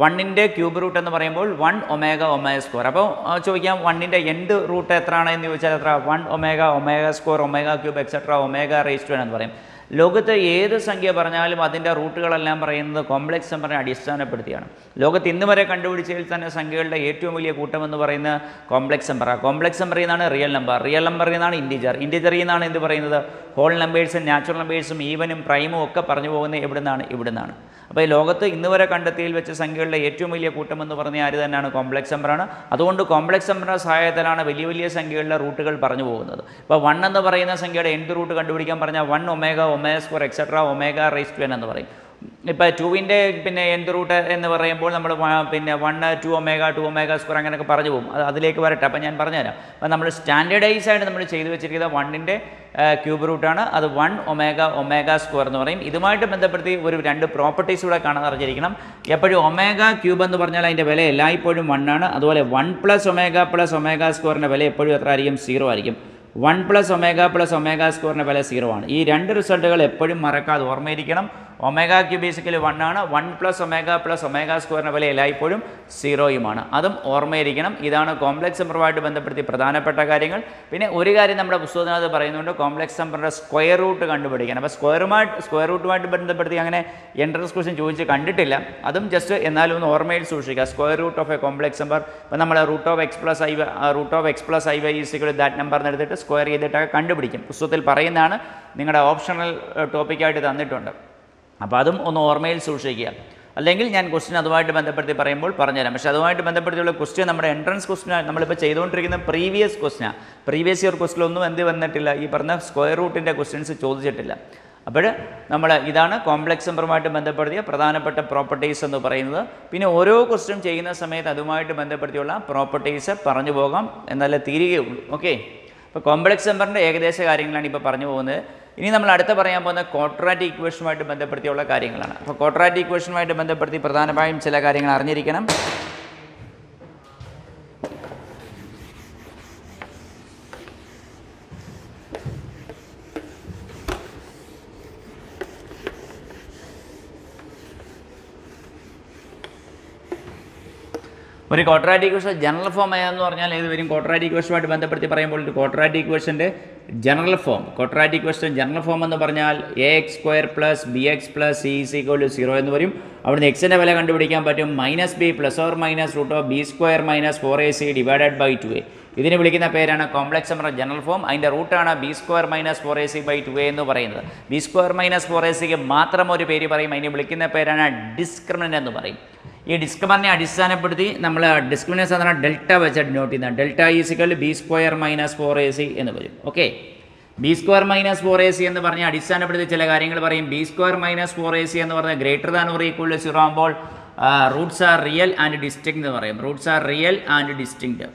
1ൻ്റെ ക്യൂബ് റൂട്ട് എന്ന് പറയുമ്പോൾ 1 ഒമേഗ ഒമേഗ സ്ക്വയർ. അപ്പോൾ ചോദിക്കാം 1ൻ്റെ എന്ത് റൂട്ട് എത്രയാണ് എന്ന് ചോദിച്ചാൽ എത്ര? 1 omega omega square omega cube etcetera omega raised to എന്ന് പറയും. ലോകത്ത് ഏത് സംഖ്യ പറഞ്ഞാലും അതിൻ്റെ റൂട്ടുകളെല്ലാം പറയുന്നത് കോംപ്ലക്സ് നമ്പറിനെ അടിസ്ഥാനപ്പെടുത്തിയാണ്. ലോകത്ത് ഇന്ന് വരെ കണ്ടുപിടിച്ചതിൽ തന്നെ സംഖ്യകളുടെ ഏറ്റവും വലിയ കൂട്ടം എന്ന് പറയുന്ന കോംപ്ലക്സ് നമ്പറാണ്. കോംപ്ലക്സ് നമ്പറിൽ നിന്നാണ് റിയൽ നമ്പർ, റിയൽ നമ്പറിൽ നിന്നാണ് ഇൻറ്റിജർ, ഇൻറ്റിജറിൽ നിന്നാണ് എന്ത് പറയുന്നത്? ഹോൾ നമ്പേഴ്സും നാച്ചുറൽ നമ്പേഴ്സും ഈവനും പ്രൈമും ഒക്കെ പറഞ്ഞു പോകുന്നത് ഇവിടുന്നാണ്. അപ്പോൾ ഈ ലോകത്ത് ഇന്ന് വരെ കണ്ടെത്തിയിൽ വെച്ച സംഖ്യകളുടെ ഏറ്റവും വലിയ കൂട്ടം എന്ന് പറഞ്ഞാൽ ആര് തന്നെയാണ്? കോംപ്ലക്സ് നമ്പറാണ്. അതുകൊണ്ട് കോംപ്ലക്സ് നമ്പറിൻ്റെ സഹായത്തിലാണ് വലിയ വലിയ സംഖ്യകളുടെ റൂട്ടുകൾ പറഞ്ഞു പോകുന്നത്. ഇപ്പോൾ 1 എന്ന് പറയുന്ന സംഖ്യയുടെ എന്ത് റൂട്ട് കണ്ടുപിടിക്കാൻ പറഞ്ഞാൽ 1 omega omega square etcetera omega raised to എന്ന് പറയും. ഇപ്പോൾ 2ൻ്റെ പിന്നെ എന്ത് റൂട്ട് എന്ന് പറയുമ്പോൾ നമ്മൾ പിന്നെ 1 2 ഒമേഗ സ്ക്വയർ അങ്ങനെയൊക്കെ പറഞ്ഞു പോകും. അതിലേക്ക് വരട്ടെ, അപ്പം ഞാൻ പറഞ്ഞുതരാം. അപ്പോൾ നമ്മൾ സ്റ്റാൻഡേർഡൈസ് ആയിട്ട് നമ്മൾ ചെയ്തു വെച്ചിരിക്കുന്നത് 1ൻ്റെ ക്യൂബ് റൂട്ടാണ്. അത് 1 ഒമേഗ സ്ക്വയർ എന്ന് പറയും. ഇതുമായിട്ട് ബന്ധപ്പെടുത്തി ഒരു 2 പ്രോപ്പർട്ടീസ് കൂടെ കാണാൻ അറിഞ്ഞിരിക്കണം. എപ്പോഴും ഒമേഗ ക്യൂബ് എന്ന് പറഞ്ഞാൽ അതിൻ്റെ വില എല്ലായ്പ്പോഴും 1 ആണ്. അതുപോലെ 1 + ഒമേഗ സ്ക്വയറിൻ്റെ വില എപ്പോഴും എത്ര ആയിരിക്കും? 0 ആയിരിക്കും. 1 + ഒമേഗ സ്ക്വയറിൻ്റെ വില 0 ആണ്. ഈ 2 റിസൾട്ടുകൾ എപ്പോഴും മറക്കാതെ ഓർമ്മയിരിക്കണം. ഒമേഗ ക്യൂബ് ബേസിക്കലി 1 ആണ്. 1 + ഒമേഗ സ്ക്വയറിൻ്റെ വില എല്ലായ്പ്പോഴും 0യുമാണ്. അതും ഓർമ്മയിരിക്കണം. ഇതാണ് കോംപ്ലക്സ് നമ്പറുമായിട്ട് ബന്ധപ്പെടുത്തി പ്രധാനപ്പെട്ട കാര്യങ്ങൾ. പിന്നെ ഒരു കാര്യം നമ്മുടെ പുസ്തകത്തിനകത്ത് പറയുന്നുണ്ട്, കോംപ്ലക്സ് നമ്പറിൻ്റെ സ്ക്വയർ റൂട്ട് കണ്ടുപിടിക്കണം. അപ്പോൾ സ്ക്വയർ റൂട്ടുമായിട്ട് ബന്ധപ്പെടുത്തി അങ്ങനെ എൻട്രൻസ് ക്വസ്റ്റ്യൻ ചോദിച്ച് കണ്ടിട്ടില്ല. അതും ജസ്റ്റ് എന്നാലും ഒന്ന് ഓർമ്മയിൽ സൂക്ഷിക്കുക. Square root of a complex number. ഇപ്പോൾ നമ്മൾ root of X plus I Y is equal that number എടുത്തിട്ട് സ്ക്വയർ ചെയ്തിട്ടൊക്കെ കണ്ടുപിടിക്കും. പുസ്തകത്തിൽ പറയുന്നതാണ്, നിങ്ങളുടെ ഓപ്ഷണൽ ടോപ്പിക്കായിട്ട് തന്നിട്ടുണ്ട്. അപ്പോൾ അതും ഒന്ന് ഓർമ്മയിൽ സൂക്ഷിക്കുക. അല്ലെങ്കിൽ ഞാൻ ക്വസ്റ്റ്യൻ അതുമായിട്ട് ബന്ധപ്പെടുത്തി പറയുമ്പോൾ പറഞ്ഞുതരാം. പക്ഷേ അതുമായിട്ട് ബന്ധപ്പെടുത്തിയുള്ള ക്വസ്റ്റ്യൻ നമ്മുടെ എൻട്രൻസ് ക്വസ്റ്റ്യൻ നമ്മളിപ്പോൾ ചെയ്തുകൊണ്ടിരിക്കുന്ന പ്രീവിയസ് ക്വസ്റ്റ്യനാണ്. പ്രീവിയസ് ഇയർ ക്വസ്റ്റ്യനൊന്നും എന്ത് വന്നിട്ടില്ല, ഈ പറഞ്ഞ സ്ക്വയർ റൂട്ടിൻ്റെ ക്വസ്റ്റ്യൻസ് ചോദിച്ചിട്ടില്ല. അപ്പോൾ നമ്മൾ ഇതാണ് കോംപ്ലക്സ് നമ്പറുമായിട്ട് ബന്ധപ്പെടുത്തിയ പ്രധാനപ്പെട്ട പ്രോപ്പർട്ടീസ് എന്ന് പറയുന്നത്. പിന്നെ ഓരോ ക്വസ്റ്റ്യൻ ചെയ്യുന്ന സമയത്ത് അതുമായിട്ട് ബന്ധപ്പെടുത്തിയുള്ള പ്രോപ്പർട്ടീസ് പറഞ്ഞു പോകാം, എന്നാലേ തീരുകയുള്ളൂ. ഓക്കെ, അപ്പോൾ കോംപ്ലക്സ് നമ്പറിൻ്റെ ഏകദേശ കാര്യങ്ങളാണ് ഇപ്പോൾ പറഞ്ഞു പോകുന്നത്. ഇനി നമ്മൾ അടുത്ത പറയാൻ പോകുന്ന ക്വാഡ്രാറ്റിക് ഇക്വേഷനുമായിട്ട് ബന്ധപ്പെടുത്തിയുള്ള കാര്യങ്ങളാണ്. അപ്പോൾ ക്വാഡ്രാറ്റിക് ഇക്വേഷനുമായിട്ട് ബന്ധപ്പെടുത്തി പ്രധാനമായും ചില കാര്യങ്ങൾ അറിഞ്ഞിരിക്കണം. ഒരു ക്വാഡ്രാറ്റിക് ഇക്വേഷൻ ജനറൽ ഫോം ഏതെന്ന് പറഞ്ഞാൽ ഏത് വരും? ക്വാഡ്രാറ്റിക് ഇക്വേഷനുമായിട്ട് ബന്ധപ്പെടുത്തി പറയുമ്പോൾ ഒരു ക്വാഡ്രാറ്റിക് ഇക്വേഷൻ്റെ general form, quadratic equation general form എന്ന് പറഞ്ഞാൽ ax² + bx + c = 0 എന്ന് വരും. അവിടുന്ന് എക്സിൻ്റെ വില കണ്ടുപിടിക്കാൻ പറ്റും -b ± √b² - 4ac / 2a. ഇതിനെ വിളിക്കുന്ന പേരാണ് കോംപ്ലക്സ് നമ്പർ ജനറൽ ഫോം. അതിൻ്റെ റൂട്ടാണ് b² - 4ac/2a എന്ന് പറയുന്നത്. b² - 4ac മാത്രം ഒരു പേര് പറയും, അതിനെ വിളിക്കുന്ന പേരാണ് ഡിസ്ക്രിമിനൻ്റ് എന്ന് പറയും. ഈ ഡിസ്കവറിനെ അടിസ്ഥാനപ്പെടുത്തി നമ്മൾ ഡിസ്ക്രിമിനൻറ്റ് സാധാരണ ഡെൽറ്റ വെച്ച് ഡിനോട്ട് ചെയ്യുന്നത്. Delta is equal B square minus 4ac എന്ന് വരും. Okay, B square minus 4ac എന്ന് പറഞ്ഞ് അടിസ്ഥാനപ്പെടുത്തി ചില കാര്യങ്ങൾ പറയും. ബി സ്ക്വയർ മൈനസ് 4ac എന്ന് പറഞ്ഞാൽ greater than or equal to 0 ആകുമ്പോൾ roots are real and distinct എന്ന് പറയും. Roots are real and distinct.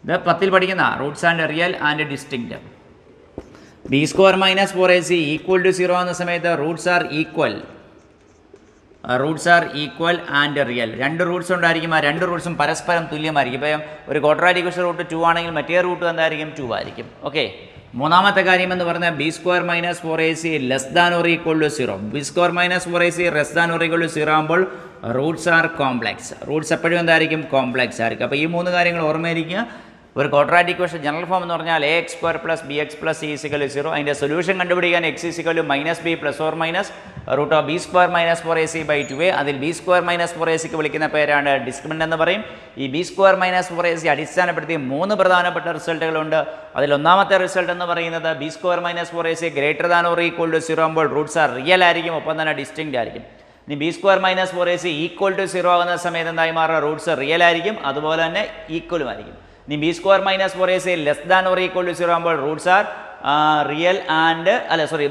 ഇത് 10ൽ പഠിക്കുന്ന roots and real and distinct. B square minus 4ac equal to 0 എന്ന സമയത്ത് roots are equal and real. രണ്ട് roots ഉണ്ടായിരിക്കും. ആ രണ്ട് റൂട്ട്സും പരസ്പരം തുല്യമായിരിക്കും. ഇപ്പം ഒരു ക്വാഡ്രാറ്റിക് ഇക്വേഷൻ റൂട്ട് 2 ആണെങ്കിൽ മറ്റേ റൂട്ട് എന്തായിരിക്കും? 2 ആയിരിക്കും. ഓക്കെ, മൂന്നാമത്തെ കാര്യം എന്ന് പറഞ്ഞാൽ B square minus 4ac less than or equal to 0. B square minus 4ac less than or equal to 0 ആകുമ്പോൾ റൂട്ട്സ് ആർ കോംപ്ലക്സ്. റൂട്ട്സ് എപ്പോഴും എന്തായിരിക്കും? കോംപ്ലക്സ് ആയിരിക്കും. അപ്പോൾ ഈ മൂന്ന് കാര്യങ്ങൾ ഓർമ്മയിരിക്കുക. ഒരു ക്വാഡ്രാറ്റിക് ഇക്വേഷൻ ജനറൽ ഫോം എന്ന് പറഞ്ഞാൽ ax square plus bx plus c equal 0. അതിൻ്റെ സൊല്യൂഷൻ കണ്ടുപിടിക്കാൻ x equal minus B plus or minus root of B square minus 4ac by 2a. അതിൽ ബി സ്ക്വയർ മൈനസ് 4ac വിളിക്കുന്ന പേരാണ് discriminant എന്ന് പറയും. ഈ ബി സ്ക്വയർ മൈനസ് 4ac അടിസ്ഥാനപ്പെടുത്തി 3 പ്രധാനപ്പെട്ട റിസൾട്ടുകളുണ്ട്. അതിൽ ഒന്നാമത്തെ റിസൾട്ട് എന്ന് പറയുന്നത് B square minus 4ac greater than or equal to 0 ആകുമ്പോൾ റൂട്ട്സ് ആർ റിയൽ ആയിരിക്കും, ഒപ്പം തന്നെ ഡിസ്റ്റിങ്ക്ട് ആയിരിക്കും. ഇനി B square minus 4ac equal to 0 ആകുന്ന സമയത്ത് എന്തായി മാറുക? റൂട്ട്സ് റിയൽ ആയിരിക്കും, അതുപോലെ തന്നെ ഈക്വലും ആയിരിക്കും. ഇനി B square minus 4ac less than or equal to 0 ആകുമ്പോൾ roots are real and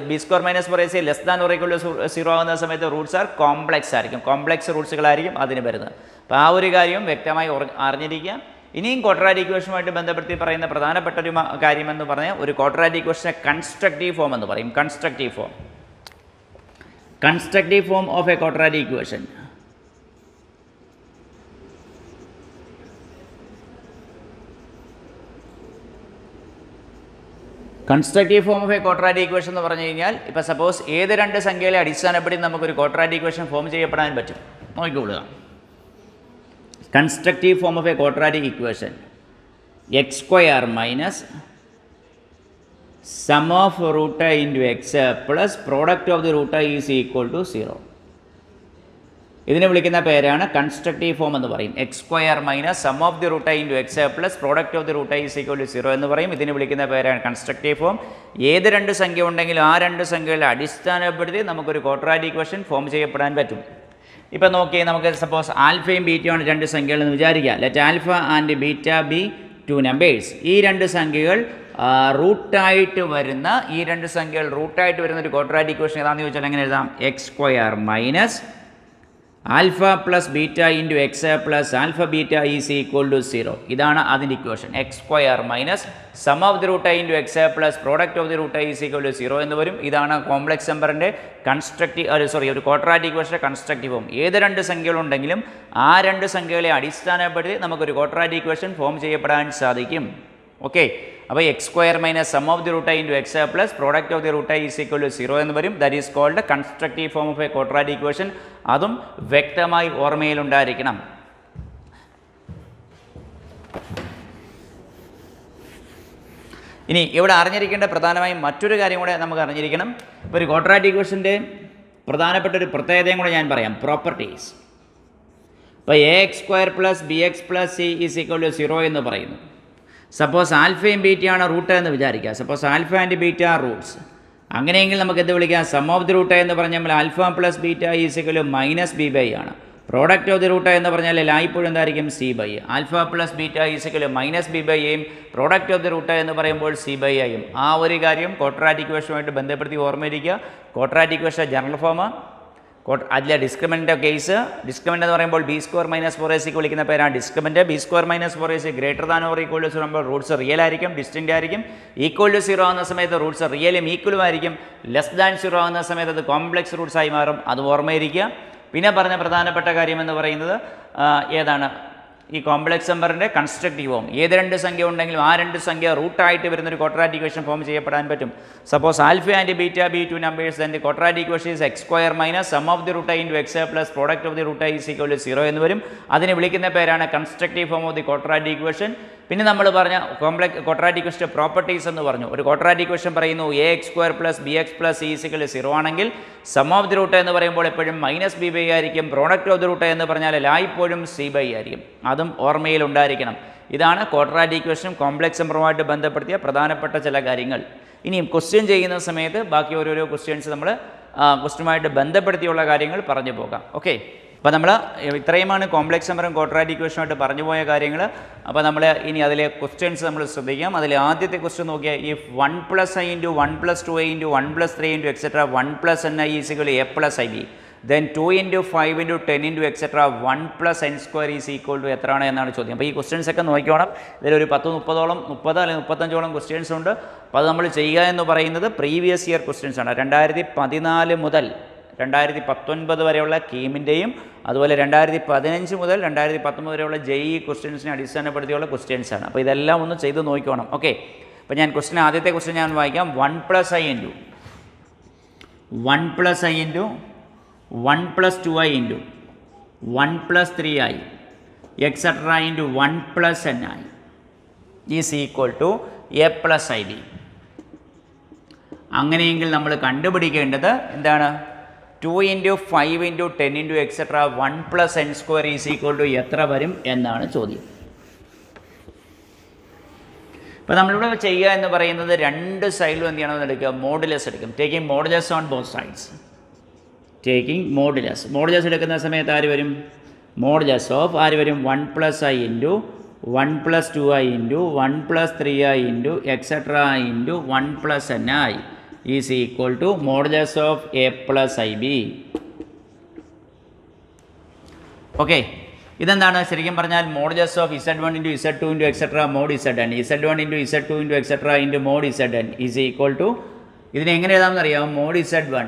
B square minus 4ac less than or equal to 0 ആകുന്ന സമയത്ത് റൂട്ട്സ് ആർ കോംപ്ലക്സ് ആയിരിക്കും. കോംപ്ലക്സ് റൂട്ട്സുകളായിരിക്കും അതിന് വരുന്നത്. അപ്പോൾ ആ ഒരു കാര്യം വ്യക്തമായി അറിഞ്ഞിരിക്കുക. ഇനിയും ക്വാഡ്രാറ്റിക് ഇക്വേഷനുമായിട്ട് ബന്ധപ്പെടുത്തി പറയുന്ന പ്രധാനപ്പെട്ട ഒരു കാര്യമെന്ന് പറഞ്ഞാൽ ഒരു ക്വാഡ്രാറ്റിക് ഇക്വേഷനെ കൺസ്ട്രക്റ്റീവ് ഫോം എന്ന് പറയും. Constructive form of a quadratic equation. Constructive form of a quadratic equation എന്ന് പറഞ്ഞു കഴിഞ്ഞാൽ ഇപ്പോൾ സപ്പോസ് ഏത് രണ്ട് സംഖ്യകളെ അടിസ്ഥാനപ്പെടുത്തി നമുക്കൊരു ക്വാഡ്രാറ്റിക് ഇക്വേഷൻ ഫോം ചെയ്യപ്പെടാൻ പറ്റും. നോക്കിക്കൊള്ളുക. Constructive form of a quadratic equation X square minus sum of root into X plus product of the root is equal to 0. ഇതിനെ വിളിക്കുന്ന പേരാണ് കൺസ്ട്രക്റ്റീവ് ഫോം എന്ന് പറയും. X square minus sum of the root into X plus product of the root is equal to 0 എന്ന് പറയും. ഇതിനെ വിളിക്കുന്ന പേരാണ് കൺസ്ട്രക്റ്റീവ് ഫോം. ഏത് രണ്ട് സംഖ്യ ഉണ്ടെങ്കിലും ആ രണ്ട് സംഖ്യകളെ അടിസ്ഥാനപ്പെടുത്തി നമുക്കൊരു ക്വാഡ്രാറ്റിക് ഇക്വേഷൻ ഫോം ചെയ്യപ്പെടാൻ പറ്റും. ഇപ്പോൾ നോക്കിയാൽ നമുക്ക് സപ്പോസ് ആൽഫയും ബീറ്റയാണ് രണ്ട് സംഖ്യകളെന്ന് വിചാരിക്കുക. Let alpha and beta be 2 numbers. ഈ രണ്ട് സംഖ്യകൾ റൂട്ടായിട്ട് വരുന്ന ഒരു ക്വാഡ്രാറ്റിക് ഇക്വേഷൻ ഏതാണെന്ന് ചോദിച്ചാൽ എങ്ങനെ എഴുതാം? X square minus alpha plus beta into X plus alpha beta is equal to 0. ഇതാണ് അതിൻ്റെ equation. X square minus sum of the root into X plus product of the root is equal to 0 എന്ന് വരും. ഇതാണ് complex നമ്പറിൻ്റെ ഒരു quadratic ഇക്വേഷൻ്റെ constructive form. ഏത് രണ്ട് സംഖ്യകളുണ്ടെങ്കിലും ആ രണ്ട് സംഖ്യകളെ അടിസ്ഥാനപ്പെടുത്തി നമുക്കൊരു ക്വാഡ്രാറ്റിക് ഇക്വേഷൻ ഫോം ചെയ്യപ്പെടാൻ സാധിക്കും. ഓക്കെ, അപ്പോൾ X square minus sum of the root into X plus product of the root is equal to 0 എന്ന് വരും. That is called constructive form of a quadratic equation. അതും വ്യക്തമായി ഓർമ്മയിലുണ്ടായിരിക്കണം. ഇനി ഇവിടെ അറിഞ്ഞിരിക്കേണ്ട പ്രധാനമായും മറ്റൊരു കാര്യം കൂടെ നമുക്ക് അറിഞ്ഞിരിക്കണം. ഇപ്പോൾ ഒരു ക്വാഡ്രാറ്റിക് ഇക്വേഷൻ്റെ പ്രധാനപ്പെട്ട ഒരു പ്രത്യേകതയും കൂടെ ഞാൻ പറയാം. പ്രോപ്പർട്ടീസ്. ഇപ്പോൾ A X square plus B X plus C is equal to 0 എന്ന് പറയുന്നു. സപ്പോസ് ആൽഫയും ബീറ്റയാണ് റൂട്ട് എന്ന് വിചാരിക്കുക. Suppose alpha and beta roots. അങ്ങനെയെങ്കിൽ നമുക്ക് എന്ത് വിളിക്കാം? സം ഓഫ് ദി റൂട്ട് എന്ന് പറഞ്ഞാൽ alpha plus beta is equal to minus B by ആണ്. പ്രോഡക്റ്റ് ഓഫ് ദി റൂട്ട് എന്ന് പറഞ്ഞാൽ എല്ലായ്പ്പോഴും എന്തായിരിക്കും? C by. Alpha plus beta is equal to minus B by എയും പ്രോഡക്റ്റ് ഓഫ് ദി റൂട്ട് എന്ന് പറയുമ്പോൾ സി ബൈ ആയും. ആ ഒരു കാര്യം ക്വാഡ്രാറ്റിക് ഇക്വേഷനുമായിട്ട് ബന്ധപ്പെടുത്തി ഓർമ്മയിരിക്കുക. Quadratic equation general form. അതിലെ ഡിസ്ക്രിമിനൻ്റ് കേസ്. ഡിസ്ക്രിമിനൻ്റ് എന്ന് പറയുമ്പോൾ ബി സ്ക്വയർ മൈനസ് 4ac വിളിക്കുന്ന പേരാണ് discriminant. B square minus 4ac greater than or equal to 0 ആകുമ്പോൾ റൂട്ട്സ് റിയൽ ആയിരിക്കും, ഡിസ്റ്റിങ്ക്ട് ആയിരിക്കും. ഈക്വൽ ടു 0 ആകുന്ന സമയത്ത് റൂട്ട്സ് റിയലും ഈക്വലും ആയിരിക്കും. ലെസ് ദാൻ 0 ആകുന്ന സമയത്ത് അത് കോംപ്ലക്സ് റൂട്ട്സ് ആയി മാറും. അത് ഓർമ്മയിരിക്കുക. പിന്നെ പറഞ്ഞ പ്രധാനപ്പെട്ട കാര്യം എന്ന് പറയുന്നത് ഏതാണ്? ഈ കോംപ്ലക്സ് നമ്പറിൻ്റെ കൺസ്ട്രക്റ്റീവ് ഫോം. ഏത് രണ്ട് സംഖ്യ ഉണ്ടെങ്കിലും ആ രണ്ട് സംഖ്യ റൂട്ടായിട്ട് വരുന്നൊരു ക്വാഡ്രാറ്റിക് ഇക്വേഷൻ ഫോം ചെയ്യപ്പെടാൻ പറ്റും. Suppose alpha and beta be 2 numbers then the quadratic equation is x square minus sum of the root into X plus product of the root is equal to 0 എന്ന് വരും. അതിനെ വിളിക്കുന്ന പേരാണ് constructive form of the quadratic equation. പിന്നെ നമ്മൾ പറഞ്ഞ quadratic ഇക്വേഷൻ്റെ properties എന്ന് പറഞ്ഞു. ഒരു ക്വാഡ്രാറ്റിക് ഇക്വേഷൻ പറയുന്നു a X square plus B X plus C is equal to 0 ആണെങ്കിൽ സം ഓഫ് ദി റൂട്ട് എന്ന് പറയുമ്പോൾ എപ്പോഴും മൈനസ് ബി ബൈ ആയിരിക്കും. പ്രോഡക്റ്റ് ഓഫ് ദി റൂട്ട് എന്ന് പറഞ്ഞാൽ എല്ലായ്പ്പോഴും സി ബൈ ആയിരിക്കും. അതും ഓർമ്മയിലുണ്ടായിരിക്കണം. ഇതാണ് ക്വാഡ്രാറ്റിക് ഇക്വേഷനും കോംപ്ലക്സ് നമ്പറുമായിട്ട് ബന്ധപ്പെടുത്തിയ പ്രധാനപ്പെട്ട ചില കാര്യങ്ങൾ. ഇനിയും ക്വസ്റ്റ്യൻ ചെയ്യുന്ന സമയത്ത് ബാക്കി ഓരോരോ ക്വസ്റ്റ്യൻസ് നമ്മൾ ക്വസ്റ്റ്യനുമായിട്ട് ബന്ധപ്പെടുത്തിയുള്ള കാര്യങ്ങൾ പറഞ്ഞു പോകാം. ഓക്കെ. അപ്പോൾ നമ്മൾ ഇത്രയുമാണ് കോംപ്ലക്സ് നമ്പറും ക്വാഡ്രാറ്റിക് ഇക്വേഷനുമായിട്ട് പറഞ്ഞു പോയ കാര്യങ്ങൾ. അപ്പോൾ നമ്മൾ ഇനി അതിലെ ക്വസ്റ്റ്യൻസ് നമ്മൾ ശ്രദ്ധിക്കാം. അതിലെ ആദ്യത്തെ ക്വസ്റ്റ്യൻ നോക്കിയാൽ if 1 + i × 1 + 2i × 1 + 3 × etc. 1 + ni = a + ib, then 2 × 5 × 10 × etc. 1 + n² = എത്രയാണ് എന്നാണ് ചോദ്യം. അപ്പോൾ ഈ ക്വസ്റ്റ്യൻസ് ഒക്കെ നോക്കിക്കോണം. ഇതിലൊരു 30 അല്ലെങ്കിൽ 35ഓളം ക്വസ്റ്റ്യൻസ് ഉണ്ട്. അപ്പോൾ അത് നമ്മൾ ചെയ്യുക എന്ന് പറയുന്നത് പ്രീവിയസ് ഇയർ ക്വസ്റ്റ്യൻസ് ആണ്. 2014 മുതൽ 2019 വരെയുള്ള കീമിൻ്റെയും അതുപോലെ 2015 മുതൽ 2019 വരെയുള്ള JEE ക്വസ്റ്റ്യൻസിനെ അടിസ്ഥാനപ്പെടുത്തിയുള്ള ക്വസ്റ്റ്യൻസ് ആണ്. അപ്പോൾ ഇതെല്ലാം ഒന്ന് ചെയ്ത് നോക്കിക്കോണം. ഓക്കെ, അപ്പോൾ ഞാൻ ആദ്യത്തെ ക്വസ്റ്റ്യൻ ഞാൻ വായിക്കാം. 1 + i × 1 + i × 1 + 2i × 1 + 3i etc. × 1 + ni is equal to a + ib. അങ്ങനെയെങ്കിൽ നമ്മൾ കണ്ടുപിടിക്കേണ്ടത് എന്താണ്? 2 × 5 × 10 × etc. 1 + n² = എത്ര വരും എന്നാണ് ചോദ്യം. അപ്പോൾ നമ്മളിവിടെ ചെയ്യുക എന്ന് പറയുന്നത് രണ്ട് സൈഡിലും എന്ത് ചെയ്യണമെന്ന് എടുക്കുക? മോഡുലസ് എടുക്കും. Taking modulus on both sides. Modulus എടുക്കുന്ന സമയത്ത് ആര് വരും? മോഡുലസ് ഓഫ് ആര് വരും? 1 + i × 1 + 2i × 1 + 3i × etc. × 1 + ni is equal to modulus of a + ib. Okay, ഇതെന്താണ്? ശരിക്കും പറഞ്ഞാൽ modulus of z1 × z2 × etc. mod zn, z1 × z2 × etc. mod zn is equal to, ഇതിനെ എങ്ങനെ എഴുതാമെന്ന് അറിയാം? mod z1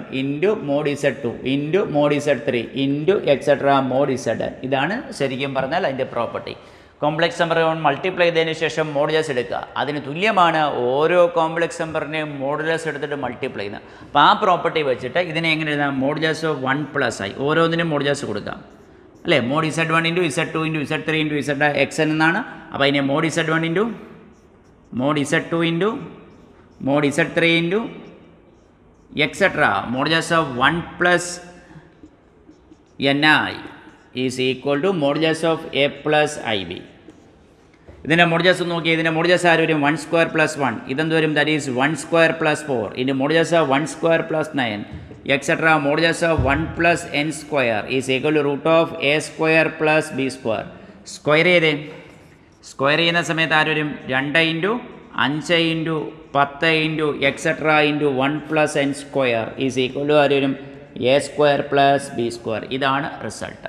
× mod z2 × mod z3 × etc. mod zn. ഇതാണ് ശരിക്കും പറഞ്ഞാൽ അതിൻ്റെ പ്രോപ്പർട്ടി. കോംപ്ലക്സ് നമ്പർ മൾട്ടിപ്ലൈ ചെയ്തതിന് ശേഷം മോഡുലസ് എടുക്കുക. അതിന് തുല്യമാണ് ഓരോ കോംപ്ലക്സ് നമ്പറിനെയും മോഡുലസ് എടുത്തിട്ട് മൾട്ടിപ്ലൈ ചെയ്യുന്നത്. അപ്പോൾ ആ പ്രോപ്പർട്ടി വെച്ചിട്ട് ഇതിനെ എങ്ങനെ എഴുതാം? മോഡുലസ് ഓഫ് 1 + i, ഓരോന്നിനും മോഡുലസ് കൊടുക്കാം അല്ലേ? mod z1 × z2 × z3 × zn എന്നാണ്. അപ്പോൾ അതിനെ mod z1 × mod z2 × mod z3 × etc. Modulus of 1 + ni is equal to modulus of a + ib. ഇതിൻ്റെ മോഡുലസ് നോക്കിയാൽ ഇതിൻ്റെ മോഡുലസ് ആര് വരും? 1² + 1. ഇതെന്ത് വരും? That is 1² + 4 into modulus of 1² + 9 etc. Modulus of 1 + n² is equal to √a² + b². Square ചെയ്യുന്ന സമയത്ത് ആര് വരും? 2 × 5 × 10 × etc. × 1 + n² is equal to ആര് വരും? a² + b². ഇതാണ് result.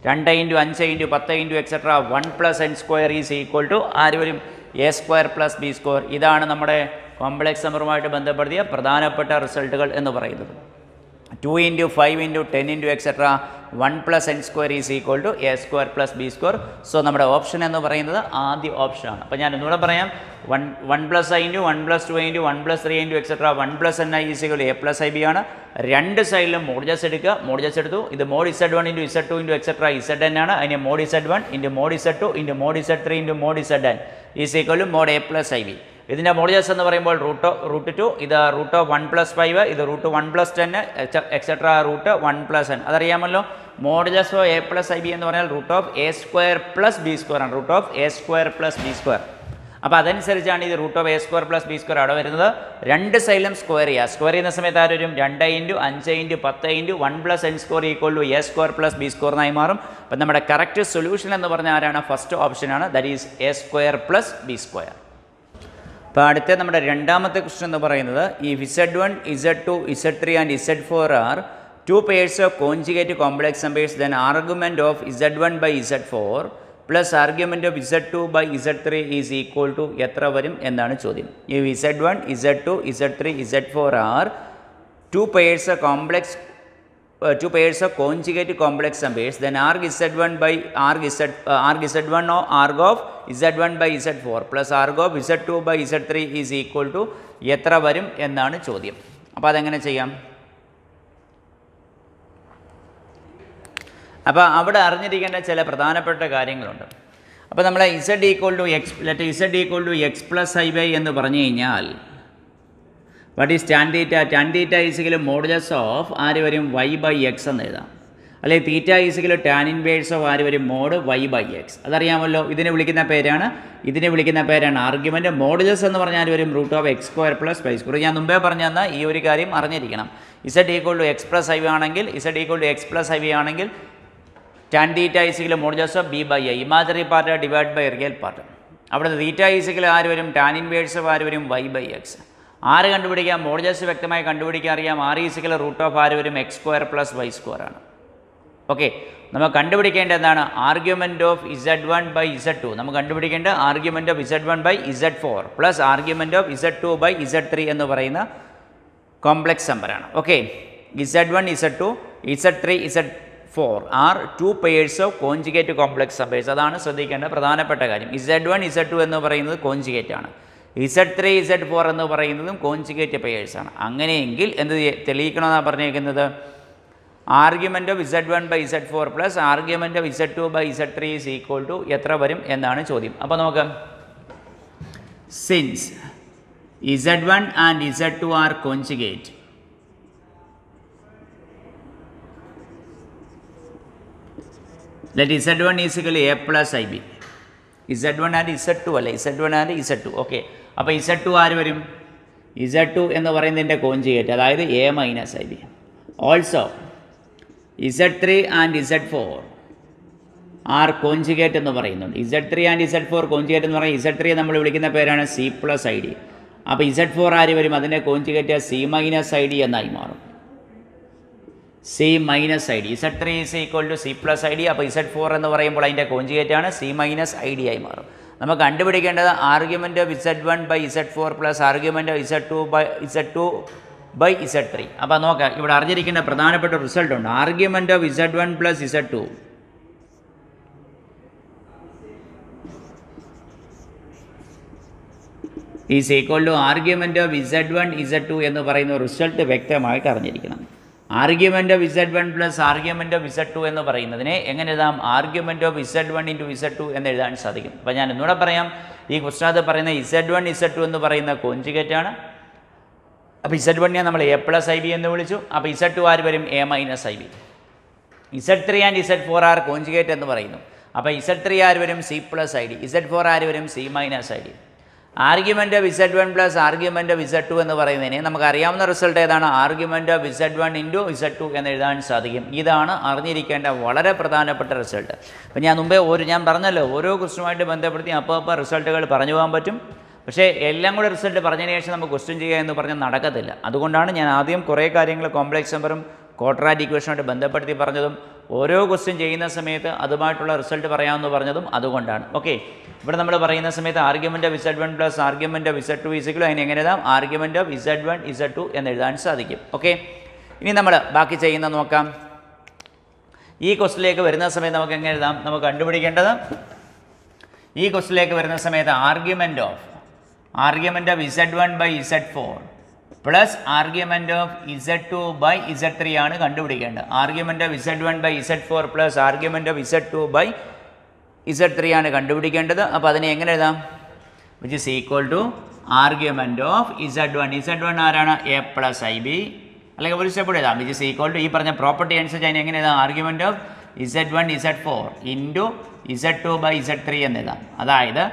2 × 5 × 10 × etc. 1 + n² is equal to ആര് വരും? a² + b². ഇതാണ് നമ്മുടെ കോംപ്ലക്സ് നമ്പറുമായിട്ട് ബന്ധപ്പെടുത്തിയ പ്രധാനപ്പെട്ട റിസൾട്ടുകൾ എന്ന് പറയുന്നത്. 2 × 5 × 10 × etc. 1 + n² is equal to a² + b². So നമ്മുടെ ഓപ്ഷൻ എന്ന് പറയുന്നത് ആദ്യ ഓപ്ഷനാണ്. അപ്പോൾ ഞാൻ ഒന്നുകൂടെ പറയാം. 1 + i × 1 + 2i × 1 + 3i × etc. 1 + ni is equal a + ib ആണ്. രണ്ട് സൈഡിലും മോഡുലസ് എടുക്കുക. മോഡുലസ് എടുത്തു. ഇത് mod z1 × z2 × etc. zn ആണ്. അതിനെ mod z1 × mod z2 × mod z3 × mod zn is equal to mod a + ib. ഇതിൻ്റെ മോഡുലസ് എന്ന് പറയുമ്പോൾ √2, ഇത് √1 + 5, ഇത് √1 + 10 etc. √1 + n. അതറിയാമല്ലോ. മോഡുലസ് ഓഫ് a + ib എന്ന് പറഞ്ഞാൽ √a² + b² ആണ്. √a² + b². അപ്പോൾ അതനുസരിച്ചാണ് ഇത് √a² + b² അവിടെ വരുന്നത്. രണ്ട് സൈഡിലും സ്ക്വയർ ചെയ്യുക. സ്ക്വയർ ചെയ്യുന്ന സമയത്ത് ആര് വരും? 2 × 5 × 10 × 1 + n² equal to a² + b² എന്നായി മാറും. അപ്പം നമ്മുടെ കറക്റ്റ് സൊല്യൂഷൻ എന്ന് പറഞ്ഞാൽ ആരാണ്? ഫസ്റ്റ് ഓപ്ഷനാണ്. That is a² + b². അപ്പോൾ അടുത്ത നമ്മുടെ രണ്ടാമത്തെ ക്വസ്റ്റ്യൻ എന്ന് പറയുന്നത് ഈ z1, z2, z3 and z4 are 2 pairs of conjugate complex numbers, then argument of z1 by z4 plus argument of z2 by z3 is equal to എത്ര വരും എന്നാണ് ചോദ്യം. ഈ z1, z2, z3, z4 are 2 pairs of conjugate complex numbers, then arg z1 by arg z1 or arg of z1 by z4 plus arg of z2 by z3 is equal to എത്ര വരും എന്നാണ് ചോദ്യം. അപ്പോൾ അതെങ്ങനെ ചെയ്യാം? അപ്പോൾ അവിടെ അറിഞ്ഞിരിക്കേണ്ട ചില പ്രധാനപ്പെട്ട കാര്യങ്ങളുണ്ട്. അപ്പോൾ നമ്മൾ z equal to x plus i y എന്ന് പറഞ്ഞു കഴിഞ്ഞാൽ what is tan theta? Tan theta ഈസിക്കലും മോഡുലസ് ഓഫ് ആര് വരും? y ബൈ എക്സ് എന്ന് എഴുതാം. അല്ലെങ്കിൽ തീറ്റ ഈസിക്കലും ടാൻ ഇൻവേഴ്സ് ഓഫ് ആര് വരും? Mod y by x. അതറിയാമല്ലോ. ഇതിനെ വിളിക്കുന്ന പേരാണ് ആർഗ്യുമെൻറ്റ്. മോഡുലസ് എന്ന് പറഞ്ഞാൽ വരും √x² + y². ഞാൻ മുമ്പേ പറഞ്ഞു തന്ന ഈ ഒരു കാര്യം അറിഞ്ഞിരിക്കണം. z equal to x plus i ആണെങ്കിൽ tan theta is equal modulus of b by a, imaginary part divide by real part. അവിടെ തീറ്റ ഈസിക്കൽ ആര് വരും, ടാൻ ഇൻവേഴ്സ് ഓഫ് ആര് വരും, വൈ ബൈ എക്സ്. ആര് കണ്ടുപിടിക്കാം, മോഡുലസ് വ്യക്തമായി കണ്ടുപിടിക്കാൻ അറിയാം. ആർ ഈസിക്കൽ റൂട്ട് ഓഫ് ആര് വരും, x square plus y square ആണ്. ഓക്കെ, നമുക്ക് കണ്ടുപിടിക്കേണ്ട എന്താണ്, argument of Z1 by Z2. നമുക്ക് കണ്ടുപിടിക്കേണ്ട argument of Z1 by Z4 plus argument of Z2 by Z3 എന്ന് പറയുന്ന കോംപ്ലക്സ് നമ്പറാണ്. Okay, Z1, Z2, Z3, Z4 are 2 pairs of conjugate complex numbers. അതാണ് ശ്രദ്ധിക്കേണ്ട പ്രധാനപ്പെട്ട കാര്യം. Z1, Z2 എന്ന് പറയുന്നത് കോഞ്ചുഗേറ്റ് ആണ്. Z3, Z4 എന്ന് പറയുന്നതും കോഞ്ചുഗേറ്റ് പെയേഴ്സാണ്. അങ്ങനെയെങ്കിൽ എന്ത് തെളിയിക്കണമെന്നാണ് പറഞ്ഞേക്കുന്നത്, argument of Z1 by Z4 plus argument of Z2 by Z3 is equal to എത്ര വരും എന്നാണ് ചോദ്യം. അപ്പോൾ നമുക്ക് since Z1 and Z2 are conjugate, let Z1 is equal to A plus IB. Z1 and Z2 അല്ലേ, Z1 and Z2. Okay, അപ്പോൾ Z2 ആര് വരും, Z2 എന്ന് പറയുന്നതിൻ്റെ കോഞ്ചുഗേറ്റ്, അതായത് A minus IB. Also Z3 and Z4 are conjugate എന്ന് പറയുന്നുണ്ട്. Z3 and Z4 conjugate എന്ന് പറയുന്നത് Z3 നമ്മൾ വിളിക്കുന്ന പേരാണ് C പ്ലസ് ID. അപ്പോൾ Z4 ആര് വരും, അതിൻ്റെ കോഞ്ചുഗേറ്റ് C മൈനസ് ID എന്നായി മാറും. C minus ID. Z3 is equal to C plus ID. അപ്പോൾ Z4 എന്ന് പറയുമ്പോൾ അതിൻ്റെ കോഞ്ചുഗേറ്റ് ആണ് C മൈനസ് ID ആയി മാറും. നമുക്ക് കണ്ടുപിടിക്കേണ്ടത് argument of Z1 by Z4 plus argument of Z2 by Z3. അപ്പോൾ നോക്കാം, ഇവിടെ അറിഞ്ഞിരിക്കേണ്ട പ്രധാനപ്പെട്ട റിസൾട്ട് ഉണ്ട്. Argument of Z1 plus Z2 is equal to argument of Z1 Z2 എന്ന് പറയുന്ന റിസൾട്ട് വ്യക്തമായിട്ട് അറിഞ്ഞിരിക്കണം. Argument of Z1 plus argument of Z2 എന്ന് പറയുന്നതിനെ എങ്ങനെ എഴുതാം, argument of Z1 into Z2 എന്ന് എഴുതാൻ സാധിക്കും. അപ്പോൾ ഞാൻ ഒന്നുകൂടെ പറയാം, ഈ ക്വസ്റ്റ്യനകത്ത് പറയുന്ന Z1 Z2 എന്ന് പറയുന്ന കോഞ്ചുഗേറ്റ് ആണ്. അപ്പോൾ Z1 നമ്മൾ A പ്ലസ് IB എന്ന് വിളിച്ചു. അപ്പോൾ Z2 ആര് വരും, A minus IB. Z3 and Z4 are conjugate എന്ന് പറയുന്നു. അപ്പോൾ Z3 ആര് വരും, C പ്ലസ് ID. Z4 ആര് വരും, C minus ID. Argument of Z1 plus argument of Z2 എന്ന് പറയുന്നതിന് നമുക്ക് അറിയാവുന്ന റിസൾട്ട് ഏതാണ്, argument of Z1 into Z2 എന്ന് എഴുതാൻ സാധിക്കും. ഇതാണ് അറിഞ്ഞിരിക്കേണ്ട വളരെ പ്രധാനപ്പെട്ട റിസൾട്ട്. അപ്പോൾ ഞാൻ മുമ്പേ ഞാൻ പറഞ്ഞല്ലോ, ഓരോ ക്വസ്റ്റുമായിട്ട് ബന്ധപ്പെടുത്തി അപ്പോൾ റിസൾട്ടുകൾ പറഞ്ഞു പോകാൻ പറ്റും. പക്ഷേ എല്ലാം കൂടെ റിസൾട്ട് പറഞ്ഞതിന് ശേഷം നമുക്ക് ക്വസ്റ്റ്യൻ ചെയ്യുക എന്ന് പറഞ്ഞാൽ നടക്കത്തില്ല. അതുകൊണ്ടാണ് ഞാൻ ആദ്യം കുറേ കാര്യങ്ങൾ കോംപ്ലക്സ് നമ്പറും ക്വാഡ്രാറ്റിക് ഇക്വേഷനുമായിട്ട് ബന്ധപ്പെടുത്തി പറഞ്ഞതും ഓരോ ക്വസ്റ്റ്യൻ ചെയ്യുന്ന സമയത്ത് അതുമായിട്ടുള്ള റിസൾട്ട് പറയാമെന്ന് പറഞ്ഞതും അതുകൊണ്ടാണ്. ഓക്കെ, ഇവിടെ നമ്മൾ പറയുന്ന സമയത്ത് argument of Z1 plus argument of Z2 is equal അതിന് എങ്ങനെ എഴുതാം, ആർഗ്യുമെൻറ്റ് ഓഫ് Z1 Z2 എന്ന് എഴുതാൻ സാധിക്കും. ഓക്കെ, ഇനി നമ്മൾ ബാക്കി ചെയ്യുന്ന നോക്കാം. ഈ ക്വസ്റ്റിലേക്ക് വരുന്ന സമയത്ത് നമുക്ക് എങ്ങനെ എഴുതാം, നമുക്ക് കണ്ടുപിടിക്കേണ്ടത് ഈ ക്വസ്റ്റിലേക്ക് വരുന്ന സമയത്ത് argument of Z1 by Z4 plus argument of Z2 by Z3 ആണ് കണ്ടുപിടിക്കേണ്ടത്. Argument of Z1 by Z4 plus argument of Z2 by Z3 ആണ് കണ്ടുപിടിക്കേണ്ടത്. അപ്പോൾ അതിനെ എങ്ങനെ എഴുതാം, which is equal to argument of Z1 ആരാണ്, A പ്ലസ് IB, അല്ലെങ്കിൽ ഒരു സ്റ്റെപ്പ് എഴുതാം, വിച്ച് ഇസ് ഈക്വൽ ടു ഈ പറഞ്ഞ പ്രോപ്പർട്ടി അനുസരിച്ച് അതിന് എങ്ങനെ എഴുതാം, argument of Z1 Z4 into Z2 by Z3 എന്ന് എഴുതാം. അതായത്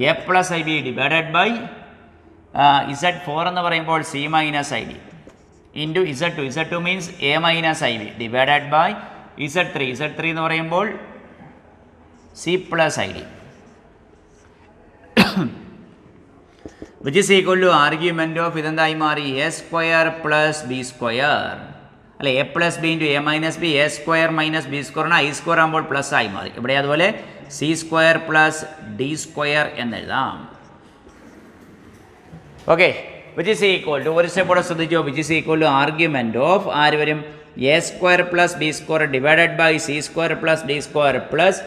A plus IB divided by Z4 എന്ന് പറയുമ്പോൾ C minus ID into Z2 means A minus IB divided by Z3 എന്ന് പറയുമ്പോൾ C plus ID which is equal to argument of ഇതെന്തായി മാറി, A square plus B square, അല്ലെ A plus B into A minus B, A square minus B സ്ക്വയറിന് I square ആകുമ്പോൾ plus ആയി മാറി. ഇവിടെ അതുപോലെ C square plus D square എന്നെഴുതാം. Okay, which is equal to ഒരു സ്റ്റെപ്പ് കൂടെ ശ്രദ്ധിച്ചോ, which is equal to argument of ആര് വരും, A square plus B square divided by C square plus D square plus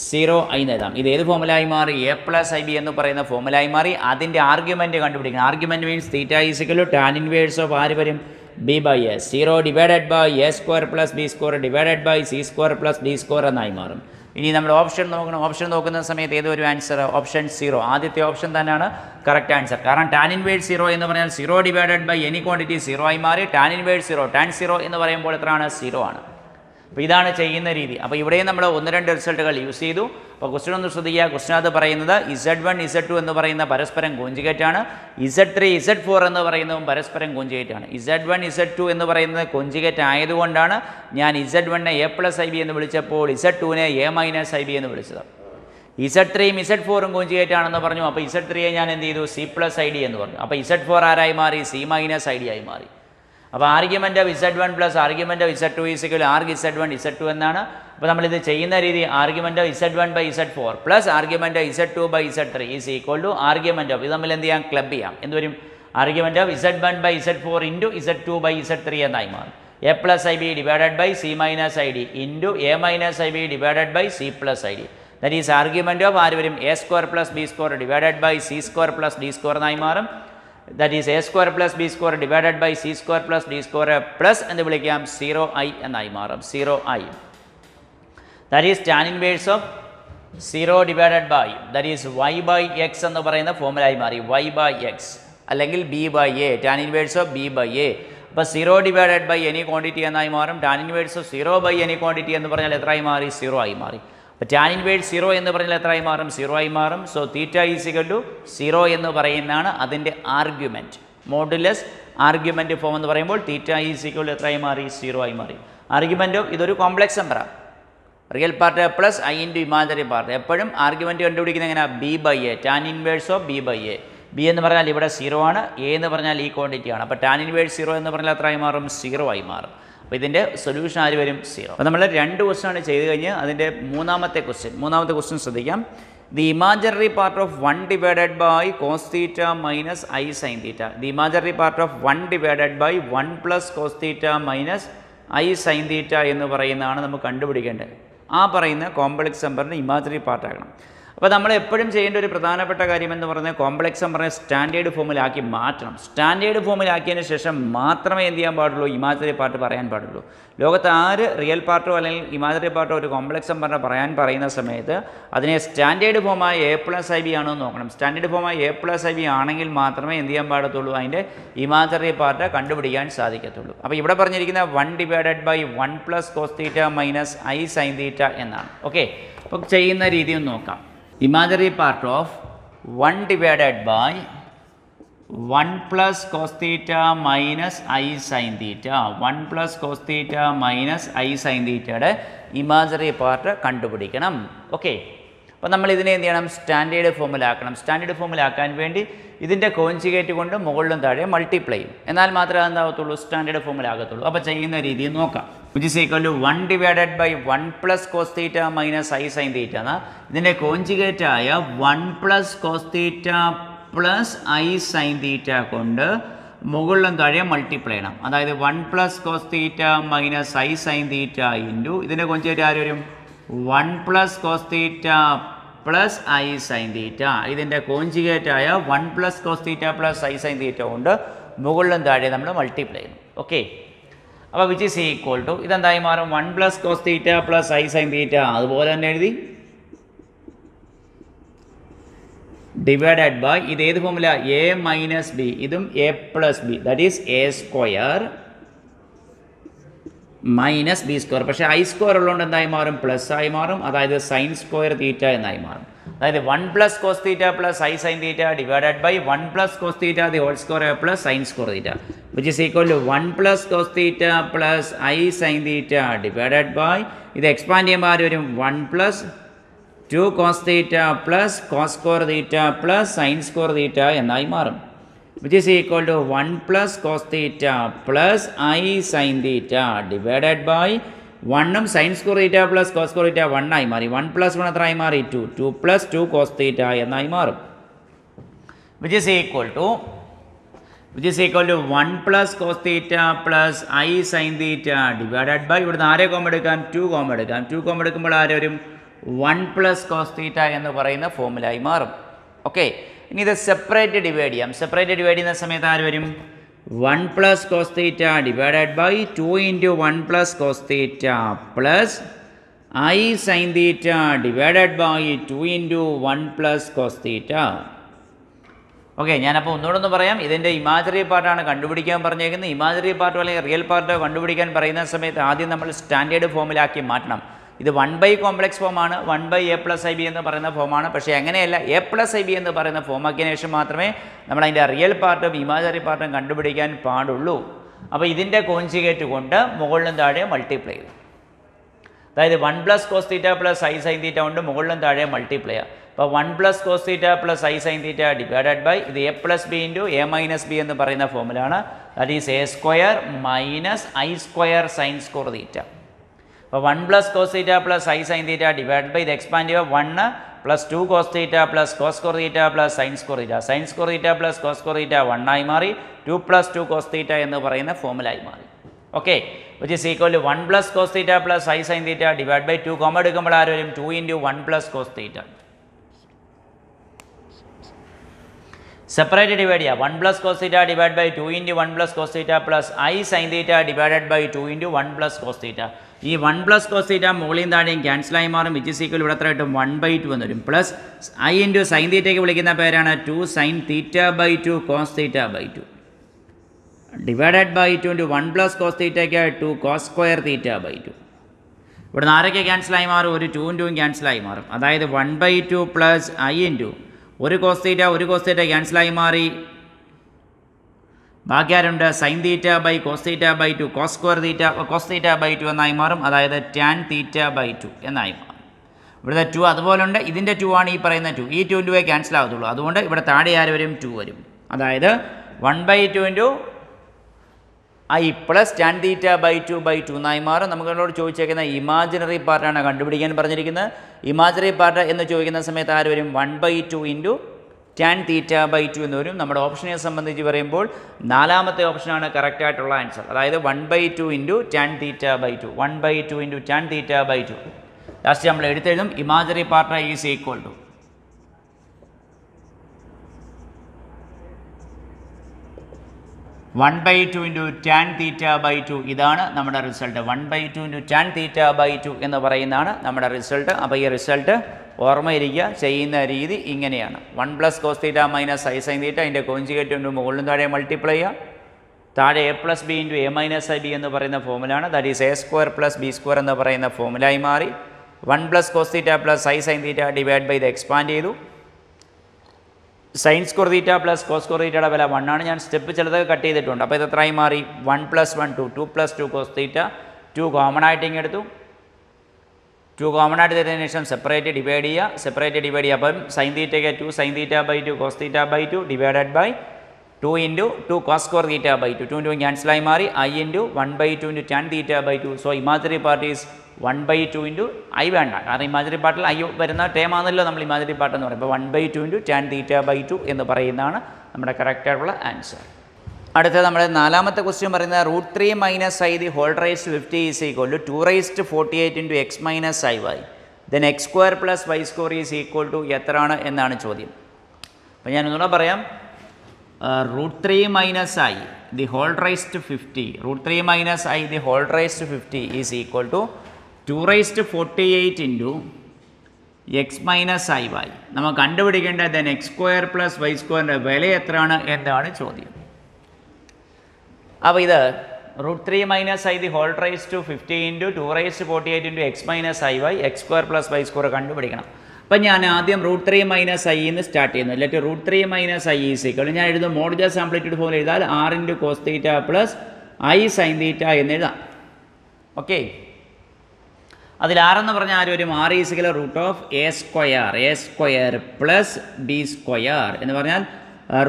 0 ആയി എഴുതാം. ഇത് ഏത് ഫോമുലായി മാറി, A പ്ലസ് IB എന്ന് പറയുന്ന ഫോമുലായി മാറി. അതിൻ്റെ ആർഗ്യുമെൻറ്റ് കണ്ടുപിടിക്കണം. Argument means theta is equal to tan inverse of ആര് വരും, B by S. 0 divided by A square plus B square divided by C square plus D square എന്നായി മാറും. ഇനി നമ്മൾ ഓപ്ഷൻ നോക്കണം. ഓപ്ഷൻ നോക്കുന്ന സമയത്ത് ഏതൊരു ആൻസർ, ഓപ്ഷൻ 0, ആദ്യത്തെ ഓപ്ഷൻ തന്നെയാണ് കറക്റ്റ് ആൻസർ. കാരണം ടാൻ ഇൻവേഴ്സ് 0 എന്ന് പറഞ്ഞാൽ 0 ഡിവൈഡഡ് ബൈ എനി ക്വാണ്ടിറ്റി 0 ആയി മാറി. ടാൻ ഇൻവേഴ്സ് 0 എന്ന് പറയുമ്പോൾ എത്രയാണ്, 0 ആണ്. അപ്പോൾ ഇതാണ് ചെയ്യുന്ന രീതി. അപ്പോൾ ഇവിടെയും നമ്മൾ 1-2 റിസൾട്ടുകൾ യൂസ് ചെയ്തു. അപ്പോൾ ക്വസ്റ്റ്യൻ ഒന്ന് ശ്രദ്ധിക്കുക. ക്വസ്റ്റ്യനകത്ത് പറയുന്നത് Z1 Z2 എന്ന് പറയുന്ന പരസ്പരം കോഞ്ചുഗേറ്റ് ആണ്. Z3 Z4 എന്ന് പറയുന്നതും പരസ്പരം കോഞ്ചുഗേറ്റ് ആണ്. Z1 Z2 എന്ന് പറയുന്നത് കോഞ്ചുഗേറ്റ് ആയതുകൊണ്ടാണ് ഞാൻ Z1നെ A+IB എന്ന് വിളിച്ചപ്പോൾ Z2നെ A-IB എന്ന് വിളിച്ചത്. Z3യും Z4ഉം കോഞ്ചുഗേറ്റ് ആണെന്ന് പറഞ്ഞു. അപ്പോൾ Z3യെ ഞാൻ എന്ത് ചെയ്തു? C+ID എന്ന് പറഞ്ഞു. അപ്പോൾ Z4 ആരായി മാറി? C-ID ആയി മാറി. അപ്പോൾ argument of Z1 plus argument of Z2 is equal arg Z1 Z2 എന്നാണ്. അപ്പോൾ നമ്മളിത് ചെയ്യുന്ന രീതി argument of Z1 by Z4 plus argument of Z2 by Z3 is equal to argument of ഇത് തമ്മിൽ എന്ത് ചെയ്യാം? ക്ലബ് ചെയ്യാം. എന്ത് വരും? Argument of Z1 by Z4 into Z2 by Z3 എന്നായി മാറും. A+IB divided by C-ID into A-IB divided by C+ID. That is argument of ആര് വരും? A² plus B² divided by C² plus D² എന്നായി മാറും. That is A² plus B² divided by C² plus D² plus എന്ന് വിളിക്കാം 0i എന്നായി മാറും. 0i. That is tan inverse of 0 divided by that is y by x എന്ന് പറയുന്ന ഫോമുലായി മാറി. y by x അല്ലെങ്കിൽ b by a. tan inverse of b by a. അപ്പോൾ 0 divided by any quantity എന്നായി മാറും. tan inverse of 0 by any quantity എന്ന് പറഞ്ഞാൽ എത്രയായി മാറി? 0 ആയി മാറി. അപ്പോൾ tan inverse 0 എന്ന് പറഞ്ഞാൽ എത്രയായി മാറും? 0 ആയി മാറും. So theta is equal to 0 എന്ന് പറയുന്നതാണ് അതിൻ്റെ ആർഗ്യുമെൻറ്റ്. മോഡുലസ് ആർഗ്യുമെൻറ്റ് ഫോം എന്ന് പറയുമ്പോൾ തീറ്റ ഈസ് ഈക്വൽ എത്രയായി മാറി? 0 ആയി മാറി. ആർഗ്യുമെൻറ്റ് ഇതൊരു കോംപ്ലക്സ് നമ്പറാണ്. Real part plus i into imaginary part. എപ്പോഴും ആർഗ്യുമെൻറ്റ് കണ്ടുപിടിക്കുന്നത് എങ്ങനെയാണ്? B by a. Tan inverse of b by a. B എന്ന് പറഞ്ഞാൽ ഇവിടെ 0 ആണ്, എ എന്ന് പറഞ്ഞാൽ ഈ ക്വാണ്ടിറ്റി ആണ്. അപ്പോൾ ടാൻ ഇൻവേഴ്സ് 0 എന്ന് പറഞ്ഞാൽ എത്രയായി മാറും? 0 ആയി മാറും. അപ്പോൾ ഇതിൻ്റെ സൊല്യൂഷൻ ആര് വരും? 0. അപ്പോൾ നമ്മൾ 2 ക്വസ്റ്റ്യനാണ് ചെയ്ത് കഴിഞ്ഞ് അതിൻ്റെ മൂന്നാമത്തെ ക്വസ്റ്റ്യൻ ശ്രദ്ധിക്കാം. The imaginary part of 1 divided by cos theta minus i sine theta. The imaginary part of 1 divided by 1 plus cos theta minus i sine theta എന്ന് പറയുന്നതാണ് നമുക്ക് കണ്ടുപിടിക്കേണ്ടത്. ആ പറയുന്ന കോംപ്ലക്സ് നമ്പറിൻ്റെ ഇമാജിനറി പാർട്ടാക്കണം. അപ്പോൾ നമ്മൾ എപ്പോഴും ചെയ്യേണ്ട ഒരു പ്രധാനപ്പെട്ട കാര്യം എന്ന് പറഞ്ഞാൽ കോംപ്ലക്സ് നമ്പറിനെ സ്റ്റാൻഡേർഡ് ഫോമിലാക്കി മാറ്റണം. സ്റ്റാൻഡേർഡ് ഫോമിലാക്കിയതിന് ശേഷം മാത്രമേ എന്ത് ചെയ്യാൻ പാടുള്ളൂ? ഇമാജിനറി പാർട്ട് പറയാൻ പാടുള്ളൂ. ലോകത്ത് ആര് റിയൽ പാർട്ടോ അല്ലെങ്കിൽ ഇമാജിനറി പാർട്ടോ ഒരു കോംപ്ലക്സ് നമ്പറിനെ പറയാൻ പറയുന്ന സമയത്ത് അതിനെ സ്റ്റാൻഡേർഡ് ഫോമായ A+IB ആണോ എന്ന് നോക്കണം. സ്റ്റാൻഡേർഡ് ഫോമായ A+IB ആണെങ്കിൽ മാത്രമേ എന്ത് ചെയ്യാൻ പാടത്തുള്ളൂ? അതിൻ്റെ ഇമാജിനറി പാർട്ട് കണ്ടുപിടിക്കാൻ സാധിക്കത്തുള്ളൂ. അപ്പോൾ ഇവിടെ പറഞ്ഞിരിക്കുന്ന 1 divided by 1 plus cos theta minus i sine theta എന്നാണ്. ഓക്കെ, അപ്പോൾ ചെയ്യുന്ന രീതി ഒന്ന് നോക്കാം. Imaginary part of 1 divided by 1 plus cos theta minus I sin theta. 1 plus cos theta minus I sin theta imaginary part കണ്ടുപിടിക്കണം. Okay, അപ്പോൾ നമ്മൾ ഇതിനെ എന്ത് ചെയ്യണം? സ്റ്റാൻഡേർഡ് ഫോമിലാക്കണം. സ്റ്റാൻഡേർഡ് ഫോമിലാക്കാൻ വേണ്ടി ഇതിൻ്റെ കോഞ്ചുഗേറ്റ് കൊണ്ട് മുകളിലും താഴെ മൾട്ടിപ്ലൈ ചെയ്യും. എന്നാൽ മാത്രമേ എന്താകത്തുള്ളൂ? സ്റ്റാൻഡേർഡ് ഫോമിലാകത്തുള്ളൂ. അപ്പോൾ ചെയ്യുന്ന രീതി നോക്കാം. Which is equal to 1 divided by 1 plus cos theta minus i sine theta എന്ന ഇതിൻ്റെ കോഞ്ചുഗേറ്റായ 1 plus cos theta plus i sine theta കൊണ്ട് മുകളിലും താഴെ മൾട്ടിപ്ലൈ ചെയ്യണം. അതായത് 1 plus cos theta minus i sine theta into ഇതിൻ്റെ കോഞ്ചുഗേറ്റ് ആര് വരും? 1 plus cos theta plus i sine theta. ഇതിൻ്റെ കോഞ്ചുഗേറ്റായ 1 plus cos theta plus i sine theta കൊണ്ട് മുകളിലും താഴെ നമ്മൾ മൾട്ടിപ്ലൈ ചെയ്യുന്നു. ഓക്കെ, അപ്പോൾ വിച്ച് ഈസ് ഈക്വൽ ടു ഇതെന്തായി മാറും? 1 plus cos theta plus i sine theta അതുപോലെ തന്നെ എഴുതി ഡിവൈഡഡ് ബൈ ഇത് ഏത് ഫോമുല? A minus b. ഇതും a plus b, that is a square minus b square. പക്ഷേ ഐ സ്ക്വയർ ഉള്ളതുകൊണ്ട് എന്തായി മാറും? പ്ലസ് ആയി മാറും. അതായത് സൈൻ സ്ക്വയർ തീറ്റ എന്നായി മാറും. അതായത് 1 plus cos theta plus i sine theta divided by 1 plus cos theta the whole square plus sine square theta which is equal to 1 plus cos theta plus i sine theta divided by ഇത് expand ചെയ്യുമ്പോൾ ആര് വരും? 1 plus 2 cos theta plus cos square theta plus sine square theta എന്നായി മാറും. Which is equal to 1 plus cos theta plus i sine theta divided by 1ഉം sine square theta plus cos square theta 1 ആയി മാറി. 1 plus 1 എത്ര ആയി മാറി? 2. 2 plus 2 cos theta എന്നായി മാറും. Which is equal to 1 plus cos theta plus i sine theta divided by ഇവിടുന്ന് ആരെ കോമൺ എടുക്കാം? 2 കോമൺ എടുക്കാം. 2 കോമൺ എടുക്കുമ്പോൾ ആര് വരും? 1 പ്ലസ് കോസ് തീറ്റ എന്ന് പറയുന്ന ഫോമിലായി മാറും. ഓക്കെ, ഇനി ഇത് സെപ്പറേറ്റ് ഡിവൈഡ് ചെയ്യാം. സെപ്പറേറ്റ് ഡിവൈഡ് ചെയ്യുന്ന സമയത്ത് ആര് വരും? 1 plus cos theta divided by 2 into 1 plus cos theta plus i sine theta divided by 2 into 1 plus cos theta. Okay, ഞാനപ്പോൾ ഒന്നുകൂടെ ഒന്ന് പറയാം. ഇതിൻ്റെ ഇമാജിനറി പാർട്ടാണ് കണ്ടുപിടിക്കാൻ പറഞ്ഞേക്കുന്നത്. ഇമാജിനറി പാർട്ടോ അല്ലെങ്കിൽ റിയൽ പാർട്ടോ കണ്ടുപിടിക്കാൻ പറയുന്ന സമയത്ത് ആദ്യം നമ്മൾ സ്റ്റാൻഡേർഡ് ഫോമിലാക്കി മാറ്റണം. ഇത് 1/, കോംപ്ലക്സ് ഫോമാണ്, 1/a+ib എന്ന് പറയുന്ന ഫോമാണ്. പക്ഷേ അങ്ങനെയല്ല, a+ib എന്ന് പറയുന്ന ഫോമാക്കിയതിനു ശേഷം മാത്രമേ നമ്മൾ അതിൻ്റെ റിയൽ പാർട്ടും ഇമാജിനറി പാർട്ടും കണ്ടുപിടിക്കാൻ പാടുള്ളൂ. അപ്പോൾ ഇതിൻ്റെ കോൺജുഗേറ്റ് കൊണ്ട് മുകളിലും താഴെ മൾട്ടിപ്ലൈ ചെയ്യും. അതായത് 1 + cos θ + i sin θ കൊണ്ട് മുകളിലും താഴെ മൾട്ടിപ്ലൈ ചെയ്യാം. അപ്പോൾ 1 + cos θ + i sin θ divided by ഇത് a + b × a - b എന്ന് പറയുന്ന ഫോമിലാണ്. That is a² - i² sin² θ. അപ്പോൾ 1 + cos θ + i sin θ divide by ഇത് എക്സ്പാൻഡ് ചെയ്യുക 1 + 2 cos θ + cos² θ + sin² θ. sin² θ + cos² θ 1 ആയി മാറി. 2 + 2 cos θ എന്ന് പറയുന്ന ഫോമിലായി മാറി. Okay, which is equal to 1 + cos θ + i sin θ divide by 2 comma എടുക്കുമ്പോൾ ആര് വരും? 2 × 1 + cos θ. സെപ്പറേറ്റ് ഡിവൈഡ് ചെയ്യുക. 1 + cos θ divide by 2 × 1 + cos θ + i sin θ divided by 2 × 1 + cos θ. ഈ 1 + cos θ മുകളിൽ താഴെയും ക്യാൻസലായി മാറും. വിച്ച് ഈസ് ഈക്വൽ ഇവിടെ എത്ര കിട്ടും? 1/2 എന്ന് വരും. പ്ലസ് i × sin θയ്ക്ക് വിളിക്കുന്ന പേരാണ് 2 sin θ/2 cos θ/2 divided by 2 × 1 + cos θയ്ക്ക് 2 cos² θ/2. ഇവിടെ നിന്ന് ആരൊക്കെ ക്യാൻസലായി മാറും? ഒരു 2 × 2 ക്യാൻസലായി മാറും. അതായത് 1/2 പ്ലസ് i × ഒരു cos θ ക്യാൻസലായി മാറി. ബാക്കി ആരുണ്ട്? sin θ/cos θ/2 cos θ/2 എന്നായി മാറും. അതായത് tan θ/2 എന്നായി മാറും. ഇവിടുത്തെ 2 അതുപോലെ ഉണ്ട്. ഇതിൻ്റെ 2 ആണ് ഈ പറയുന്ന 2. ഈ 2 × ക്യാൻസൽ ആകത്തുള്ളൂ. അതുകൊണ്ട് ഇവിടെ താഴെ ആര് വരും? 2 വരും. അതായത് 1/2 × i പ്ലസ് tan θ/2 എന്നായി മാറും. നമുക്കോട് ചോദിച്ചേക്കുന്ന ഇമാജിനറി പാർട്ടാണ് കണ്ടുപിടിക്കാൻ പറഞ്ഞിരിക്കുന്നത്. ഇമാജിനറി പാർട്ട് എന്ന് ചോദിക്കുന്ന സമയത്ത് ആര് വരും? 1/2 × tan θ/2 എന്ന് വരും. നമ്മുടെ ഓപ്ഷനെ സംബന്ധിച്ച് പറയുമ്പോൾ നാലാമത്തെ ഓപ്ഷനാണ് കറക്റ്റ് ആയിട്ടുള്ള ആൻസർ. അതായത് 1/2 × tan θ/2 1/2 × tan θ/2. ലാസ്റ്റ് നമ്മൾ എടുത്തെഴുതും imaginary part is equal to 1/2 × tan θ/2. ഇതാണ് നമ്മുടെ റിസൾട്ട്. 1/2 × tan θ/2 എന്ന് പറയുന്നതാണ് നമ്മുടെ റിസൾട്ട്. അപ്പോൾ ഈ റിസൾട്ട് ഓർമ്മയിരിക്കുക. ചെയ്യുന്ന രീതി ഇങ്ങനെയാണ്. 1 + cos θ - i sin θ അതിൻ്റെ കോൺജുഗേറ്റ് കൊണ്ട് മുകളിലും താഴെ മൾട്ടിപ്ലൈ ചെയ്യുക. താഴെ a + b × a - ib എന്ന് പറയുന്ന ഫോമിലാണ്. ദാറ്റ് ഈസ് a² + b² എന്ന് പറയുന്ന ഫോമിലായി മാറി. 1 + cos θ + i sin θ divide by ഇത് എക്സ്പാൻഡ് ചെയ്തു. sin² θ + cos² θയുടെ വില 1 ആണ്. ഞാൻ സ്റ്റെപ്പ് ചിലതൊക്കെ കട്ട് ചെയ്തിട്ടുണ്ട്. അപ്പോൾ ഇത് എത്രയായി മാറി? 1 + 1 2 + 2 cos θ 2 കോമൺ ആയിട്ട് ഇങ്ങനെ എടുത്തു. 2 കോമൺ ആയിട്ട് തരുന്നതിന് ശേഷം സെപ്പറേറ്റ് ഡിവൈഡ് ചെയ്യുക. അപ്പം sin θയ്ക്ക് 2 sin θ/2 cos θ/2 divided by 2 × 2 cos² θ/2 2 × 2 ക്യാൻസലായി മാറി. i × 1/2 × tan θ/2. So imaginary part is 1/2 × i വേണ്ട, കാരണം ഇമാജിനറി പാർട്ടിൽ i വരുന്ന ടേം ആണല്ലോ നമ്മൾ ഇമാജിനറി പാർട്ട് എന്ന് പറയുമ്പോൾ 1/2 × tan θ/2 എന്ന് പറയുന്നതാണ് നമ്മുടെ കറക്റ്റ് ആയിട്ടുള്ള ആൻസർ. അടുത്ത നമ്മുടെ നാലാമത്തെ ക്വസ്റ്റ്യൻ പറയുന്നത് √3 - i the whole raised to 50 is equal to 2 raised to 48 × x - iy. Then x² + y² is equal to എത്രയാണ് എന്നാണ് ചോദ്യം. അപ്പോൾ ഞാൻ ഒന്നുകൂടെ പറയാം. √3 - i the whole raised to 50 √3 - i the whole raised to 50 is equal to 2 raised to 48 × x - iy. നമ്മൾ കണ്ടുപിടിക്കേണ്ടത് then x² + y² വില എത്രയാണ് എന്നാണ് ചോദ്യം. അപ്പോൾ ഇത് √3 - i the whole raised to 50 × 2 raised to 48 × x - iy x² + y² കണ്ടുപിടിക്കണം. അപ്പം ഞാൻ ആദ്യം √3 - i എന്ന് സ്റ്റാർട്ട് ചെയ്യുന്നു. അല്ലെങ്കിൽ √3 - i ഈസ് ഈക്വൽ ഞാൻ എഴുതും മോഡുലസ് ആംപ്ലിറ്റ്യൂഡ് ഫോമിൽ എഴുതാൽ r × cos θ + i sin θ എന്ന് എഴുതാം. ഓക്കെ, അതിൽ r എന്ന് പറഞ്ഞാൽ ആര് വരും? r is equal √a² + b² എന്ന് പറഞ്ഞാൽ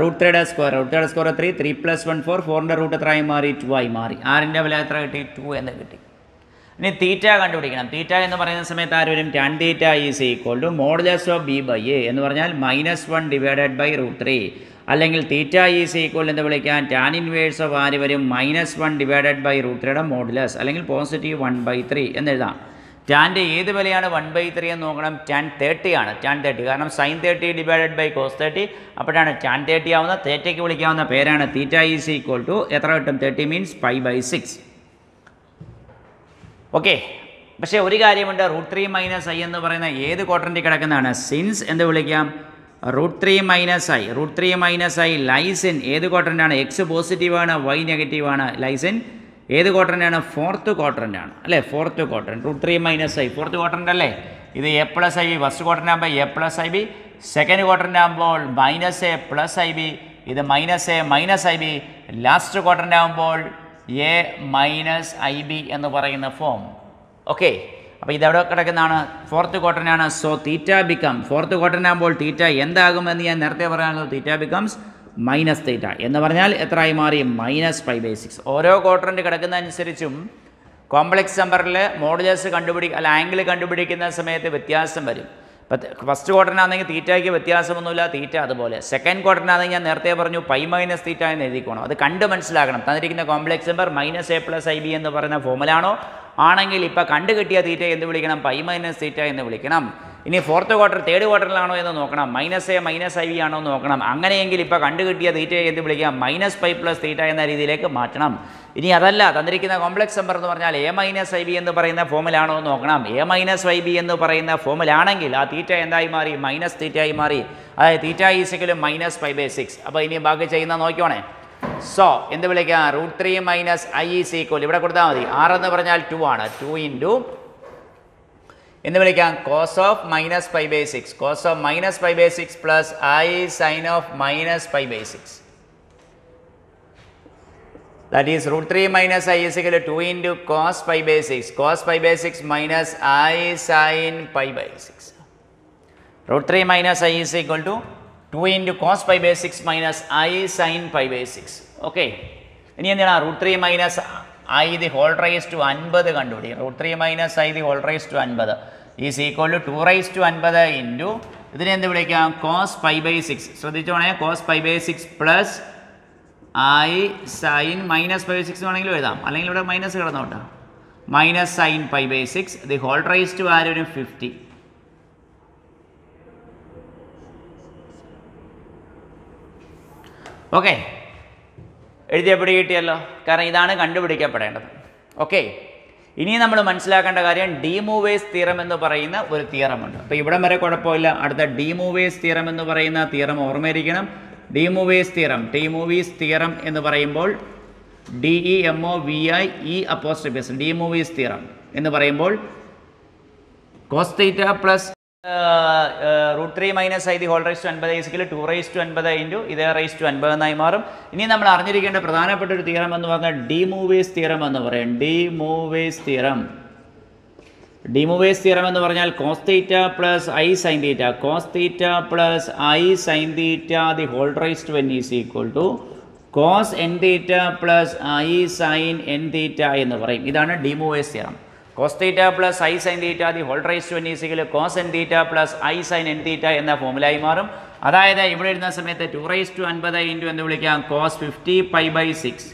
√3 സ്ക്വയർ 3 3 + 1 4 4ൻ്റെ റൂട്ട് എത്രയായി മാറി? 2 ആയി മാറി. ആറിൻ്റെ വില എത്ര കിട്ടി? 2 എന്ന് കിട്ടി. ഇനി തീറ്റ കണ്ടുപിടിക്കണം. തീറ്റ എന്ന് പറയുന്ന സമയത്ത് ആര് വരും? tan θ is equal to modulus of b/a എന്ന് പറഞ്ഞാൽ -1 ഡിവൈഡഡ് ബൈ √3 അല്ലെങ്കിൽ തീറ്റ ഈസ് ഈക്വൽ എന്ന് വിളിക്കാൻ tan ഇൻവേഴ്സ് ഓഫ് ആര് വരും? -1 ഡിവൈഡഡ് ബൈ √3യുടെ മോഡുലസ് അല്ലെങ്കിൽ പോസിറ്റീവ് 1/3 എന്ന് എഴുതാം. ടാൻ്റെ ഏത് വിലയാണ് 1/3 എന്ന് നോക്കണം. tan 30 ആണ്. tan 30 കാരണം sin 30 ഡിവൈഡഡ് ബൈ cos 30 അപ്പോഴാണ് tan 30 ആവുന്ന. തേറ്റയ്ക്ക് വിളിക്കാവുന്ന പേരാണ് തീറ്റ ഈസ് ഈക്വൽ ടു എത്ര കിട്ടും? 30 മീൻസ് π/6. ഓക്കെ, പക്ഷേ ഒരു കാര്യമുണ്ട്. √3 - i എന്ന് പറയുന്ന ഏത് ക്വാഡ്രൻറ്റിൽ കിടക്കുന്നതാണ്? സിൻസ് എന്ത് വിളിക്കാം? √3 minus I √3 minus I lies in ഏത് ക്വാഡ്രൻ്റാണ്? എക്സ് പോസിറ്റീവാണ്, വൈ നെഗറ്റീവാണ്. ലൈസ് ഇൻ ഏത് ക്വാഡ്രൻ്റാണ്? ഫോർത്ത് ക്വാഡ്രൻ്റാണ് അല്ലേ? Fourth quadrant. √3 minus I fourth quadrant അല്ലേ? ഇത് A plus i B first quadrant ആകുമ്പോൾ A plus i B, second quadrant ആകുമ്പോൾ minus A plus i B, ഇത് minus A minus I B, last quadrant ആകുമ്പോൾ A minus I B എന്ന് പറയുന്ന form. Okay, അപ്പോൾ ഇതെവിടെ കിടക്കുന്നതാണ്? ഫോർത്ത് ക്വാഡ്രൻ്റാണ്. So theta become fourth quadrant ആകുമ്പോൾ തീറ്റ എന്താകുമെന്ന് ഞാൻ നേരത്തെ പറയാനുള്ളൂ. തീറ്റ ബിക്കംസ് മൈനസ് തീറ്റ എന്ന് പറഞ്ഞാൽ എത്രയായി മാറി? -π/6. ഓരോ ക്വാഡ്രൻ്റ് കിടക്കുന്നതനുസരിച്ചും കോംപ്ലക്സ് നമ്പറിൽ മോഡുലസ് ആംഗിൾ കണ്ടുപിടിക്കുന്ന സമയത്ത് വ്യത്യാസം വരും. ഇപ്പം ഫസ്റ്റ് ക്വാഡ്രൻ്റ് ആണെങ്കിൽ തീറ്റയ്ക്ക് വ്യത്യാസമൊന്നുമില്ല, തീറ്റ അതുപോലെ. സെക്കൻഡ് ക്വാഡ്രൻ്റ് ആണെങ്കിൽ ഞാൻ നേരത്തെ പറഞ്ഞു π-θ എന്ന് എഴുതിക്കോണം. അത് കണ്ട് മനസ്സിലാക്കണം. തന്നിരിക്കുന്ന കോംപ്ലക്സ് നമ്പർ -a+ib എന്ന് പറയുന്ന ഫോമിലാണോ ആണെങ്കിൽ ഇപ്പം കണ്ടു കിട്ടിയ തീറ്റ എന്ത് വിളിക്കണം? π-θ എന്ന് വിളിക്കണം. ഇനി ഫോർത്ത് ക്വാർട്ടർ തേർഡ് ക്വാർട്ടറിലാണോ എന്ന് നോക്കണം. -a -ib ആണോ എന്ന് നോക്കണം. അങ്ങനെയെങ്കിൽ ഇപ്പോൾ കണ്ടു കിട്ടിയ തീറ്റയെ എന്ത് വിളിക്കാം? -π+θ എന്ന രീതിയിലേക്ക് മാറ്റണം. ഇനി അതല്ല, തന്നിരിക്കുന്ന കോംപ്ലക്സ് നമ്പർ എന്ന് പറഞ്ഞാൽ a-ib എന്ന് പറയുന്ന ഫോമിലാണോ എന്ന് നോക്കണം. a-ib എന്ന് പറയുന്ന ഫോമിലാണെങ്കിൽ ആ തീറ്റ എന്തായി മാറി? -θ ആയി മാറി. അതായത് തീറ്റ ഈസിക്കലും -π/6. അപ്പോൾ ഇനി ബാക്കി ചെയ്യുന്ന നോക്കിയോണേ. സോ എന്ത് വിളിക്കാം? √3 മൈനസ് ഐ ഈസ് ഈക്വൽ ഇവിടെ കൊടുത്താൽ മതി. r എന്ന് പറഞ്ഞാൽ 2 ആണ്. 2 ഇൻറ്റു എന്ന് വിളിക്കാം cos of -π/6. Cos of -π/6 plus i sine of -π/6. That is √3 minus i is equal 2 into cos π/6. Cos π/6 minus i sine π/6. √3 minus i is equal to 2 into cos π/6 minus i sine π/6. Okay, ഇനി എന്താണ്? √3 minus i the whole raise to 50 കണ്ടുപിടി. √3 minus i the whole raise to 50 is equal to 2 raise to 50 into ഇതിനെ എന്ത് വിളിക്കാം? Cos π/6. ശ്രദ്ധിച്ചോണേ, cos π/6 plus i sine -π/6 വേണമെങ്കിലും എഴുതാം, അല്ലെങ്കിൽ ഇവിടെ മൈനസ് കിടന്നോട്ടെ. Minus sine π/6 the whole raise to ആരും 50. ഓക്കെ, എഴുതിയപ്പടി കിട്ടിയല്ലോ. കാരണം ഇതാണ് കണ്ടുപിടിക്കപ്പെടേണ്ടത്. ഓക്കെ, ഇനി നമ്മൾ മനസ്സിലാക്കേണ്ട കാര്യം ഡീമൂവേഴ്സ് തിയറം എന്ന് പറയുന്ന ഒരു തിയറമുണ്ട്. അപ്പോൾ ഇവിടം വരെ കുഴപ്പമില്ല. അടുത്ത ഡീമൂവേഴ്സ് തിയറം എന്ന് പറയുന്ന തിയറം ഓർമ്മയിരിക്കണം. ഡീമൂവേഴ്സ് തിയറം എന്ന് പറയുമ്പോൾ DEMOVIE ഡീമൂവേഴ്സ് തിയറം എന്ന് പറയുമ്പോൾ cos theta plus √3 minus i the whole raise to 50 is equal to 2 raise to 50 into ഇതേ റൈസ് ടു 50 എന്നായി മാറും. ഇനി നമ്മൾ അറിഞ്ഞിരിക്കേണ്ട പ്രധാനപ്പെട്ട ഒരു തിയറം എന്ന് പറഞ്ഞാൽ ഡീമൂവേഴ്സ് തിയറം എന്ന് പറയും. ഡീമൂവേഴ്സ് തിയറം എന്ന് പറഞ്ഞാൽ cos theta plus i sine theta, cos theta plus i sine theta the whole raise to n is equal to cos n theta plus i sine n theta എന്ന് പറയും. ഇതാണ് De Moivre's theorem. cos theta plus I sin theta the whole raised to n is equal to cos n theta plus I sin n theta എന്ന ഫോമുലായി മാറും. അതായത് ഇവിടെ എഴുതുന്ന സമയത്ത് 2 raised to 50 into എന്ന് വിളിക്കാം cos 50π/6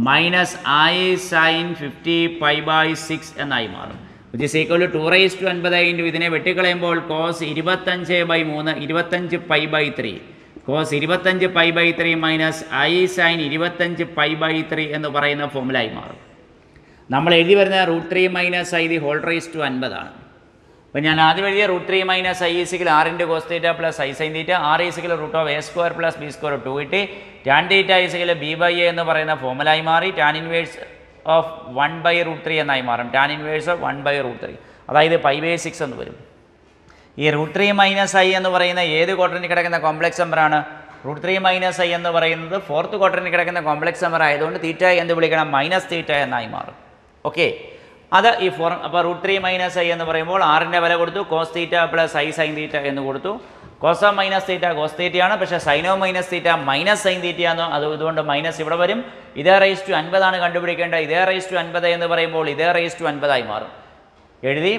മൈനസ് I sin 50π/6 എന്നായി മാറും. which is equal to 2 raised to 50 into ഇതിനെ വെട്ടിക്കളയുമ്പോൾ cos 25/3 25π/3 cos 25π/3 minus I sin 25π/3 എന്ന് പറയുന്ന ഫോമുലായി മാറും. നമ്മൾ എഴുതി വരുന്ന √3 minus i the whole raise to 50 ആണ്. അപ്പോൾ ഞാൻ ആദ്യം എഴുതിയ √3 minus i is equal 6 into cos theta plus i sine theta, r is equal √(a² plus b² 2 കിട്ടി. Tan theta is equal b/a എന്ന് പറയുന്ന ഫോമുലായി മാറി. ടാൻ ഇൻവേഴ്സ് ഓഫ് 1/√3 എന്നായി മാറും. ടാൻ ഇൻവേഴ്സ് ഓഫ് 1/√3 അതായത് π/6 എന്ന് വരും. ഈ √3 മൈനസ് ഐ എന്ന് പറയുന്ന ഏത് ക്വാഡ്രന്റിൽ കിടക്കുന്ന കോംപ്ലക്സ് നമ്പറാണ്? √3 മൈനസ് ഐ എന്ന് പറയുന്നത് ഫോർത്ത് ക്വാഡ്രന്റിൽ കിടക്കുന്ന കോംപ്ലക്സ് നമ്പർ ആയതുകൊണ്ട് തീറ്റ എന്ത് വിളിക്കണം? -θ എന്നായി മാറും. ഓക്കെ, അത് ഈ ഫോം. അപ്പോൾ √3 മൈനസ് ഐ എന്ന് പറയുമ്പോൾ ആറിൻ്റെ വില കൊടുത്തു, cos theta plus i sine theta എന്ന് കൊടുത്തു. Cos of minus theta cos തീറ്റയാണ്, പക്ഷേ സൈനോ മൈനസ് തീറ്റ മൈനസ് സൈൻ തീറ്റയാണോ? അതുകൊണ്ട് മൈനസ് ഇവിടെ വരും. ഇതേ റൈസ് ടു 50 ആണ് കണ്ടുപിടിക്കേണ്ടത്. ഇതേ റൈസ് ടു 50 എന്ന് പറയുമ്പോൾ ഇതേ റൈസ് ടു 50 ആയി മാറും. എഴുതി.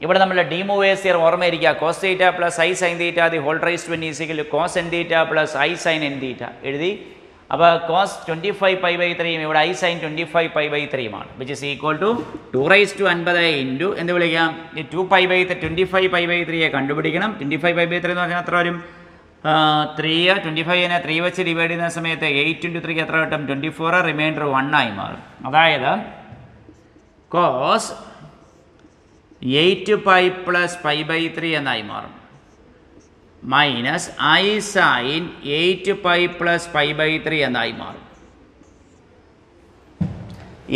ഇവിടെ നമ്മുടെ ഡീമൂവേഴ്സ് തിയറം ഓർമ്മയിരിക്കുക. Cos theta plus i sine theta the whole raise to n is equal to cos n theta plus i sine n theta എഴുതി. അപ്പോൾ കോസ് 25π/3 ഇവിടെ ഐ സൈൻ 25π/3 ആണ്. Which is equal to 2 raise to 50 into എന്ത് വിളിക്കാം? ഈ 25π/3 കണ്ടുപിടിക്കണം. 25π/3 എന്ന് പറഞ്ഞാൽ എത്ര വരും? 3 25നെ 3 വെച്ച് ഡിവൈഡ് ചെയ്യുന്ന സമയത്ത് 8 ഇൻറ്റു 3 എത്ര കിട്ടും? 24. റിമൈൻഡർ 1 ആയി മാറും. അതായത് കോസ് 8π പ്ലസ് π/3 എന്നായി മാറും. മൈനസ് ഐ സൈൻ 8π പ്ലസ് π/3 എന്നായി മാറും.